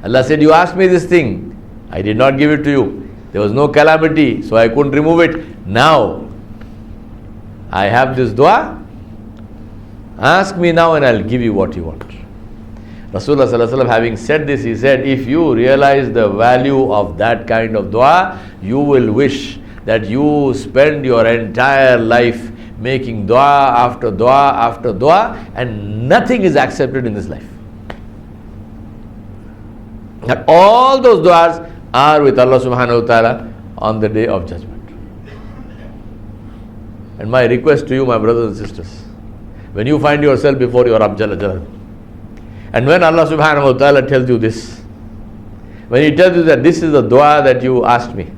Allah said, "You asked me this thing, I did not give it to you. There was no calamity, so I couldn't remove it. Now I have this dua. Ask me now and I'll give you what you want." Rasulullah sallallahu alaihi wasallam, having said this, he said, if you realize the value of that kind of dua, you will wish that you spend your entire life making dua after dua after dua, and nothing is accepted in this life. And all those duas are with Allah subhanahu wa ta'ala on the day of judgment. And my request to you, my brothers and sisters, when you find yourself before your Rabb Jalla Jalaluhu, and when Allah subhanahu wa ta'ala tells you this, when He tells you that this is the dua that you asked me,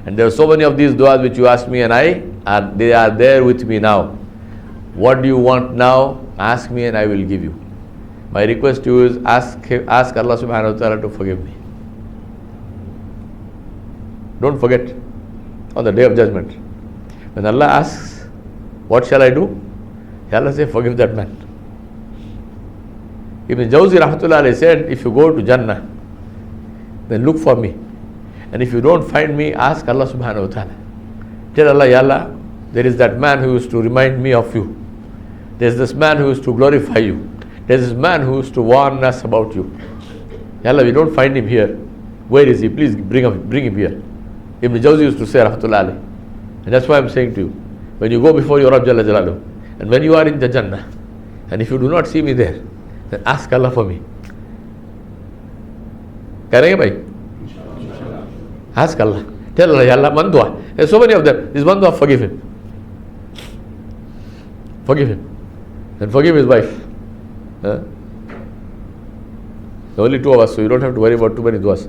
and there are so many of these duas which you asked me, and they are there with me now. What do you want now? Ask me and I will give you. My request to you is ask Allah subhanahu wa ta'ala to forgive me. Don't forget, on the day of judgment, when Allah asks, what shall I do? Allah say, forgive that man. Ibn Jawzi rahmatullah alayhi said, if you go to Jannah, then look for me. And if you don't find me, ask Allah subhanahu wa ta'ala. Tell Allah, Ya Allah, there is that man who used to remind me of you. There is this man who used to glorify you. There is this man who used to warn us about you. Ya Allah, we don't find him here. Where is he? Please bring him here. Ibn Jawzi used to say, rahmatullah alayhi. And that's why I'm saying to you, when you go before your Rabb Jalla Jalaluhu, and when you are in the Jannah, and if you do not see me there, then ask Allah for me. Karenge bhai? Ask Allah. Tell Allah, Ya Allah, one dua. There's so many of them. This one dua, forgive him. Forgive him. And forgive his wife. There are only two of us, so you don't have to worry about too many duas.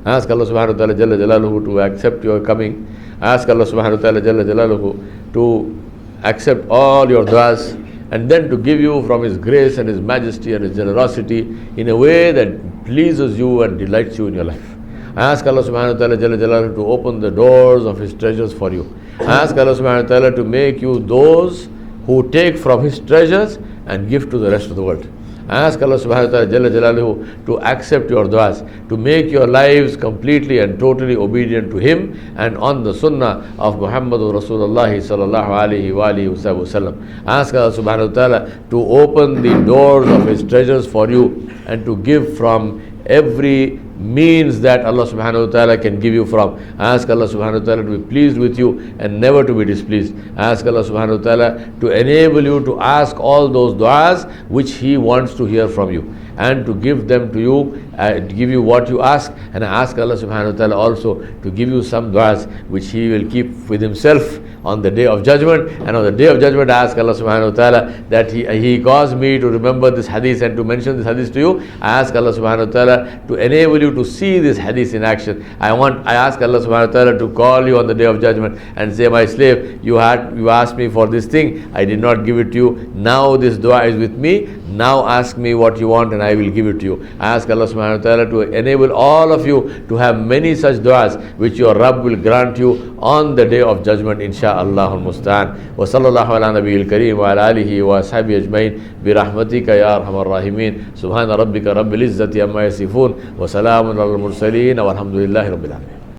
Ask Allah subhanahu wa ta'ala Jalla Jalaluhu to accept your coming. Ask Allah subhanahu wa ta'ala Jalla Jalaluhu to accept all your duas, and then to give you from His grace and His majesty and His generosity in a way that pleases you and delights you in your life. Ask Allah subhanahu wa ta'ala Jalla Jalaluhu to open the doors of His treasures for you. Ask Allah subhanahu wa ta'ala to make you those who take from His treasures and give to the rest of the world. Ask Allah subhanahu wa ta'ala Jalla Jalaluhu to accept your duas, to make your lives completely and totally obedient to Him and on the sunnah of Muhammadur Rasulullah sallallahu alayhi wa alihi wa sallam. Ask Allah subhanahu wa ta'ala to open the doors of His treasures for you and to give from every means that Allah subhanahu wa ta'ala can give you from. Ask Allah subhanahu wa ta'ala to be pleased with you and never to be displeased. Ask Allah subhanahu wa ta'ala to enable you to ask all those du'as which He wants to hear from you, and to give them to you, to give you what you ask. And ask Allah subhanahu wa ta'ala also to give you some du'as which He will keep with Himself on the day of judgment. And on the day of judgment, I ask Allah subhanahu wa ta'ala that He caused me to remember this hadith and to mention this hadith to you. I ask Allah subhanahu wa ta'ala to enable you to see this hadith in action. I ask Allah subhanahu wa ta'ala to call you on the day of judgment and say, my slave, you asked me for this thing, I did not give it to you. Now this dua is with me. Now ask me what you want and I will give it to you. I ask Allah subhanahu wa ta'ala to enable all of you to have many such duas which your Rabb will grant you on the day of judgment, insha'Allah al-Musta'an. Wa sallallahu ala nabiyil kareem wa ala alihi wa ashabihi ajmain bi rahmatika ya arhamar rahimin. Subhana rabbika rabbil izzati amma yasifun wa salamun ala al-mursaleen walhamdulillahi rabbil alamin.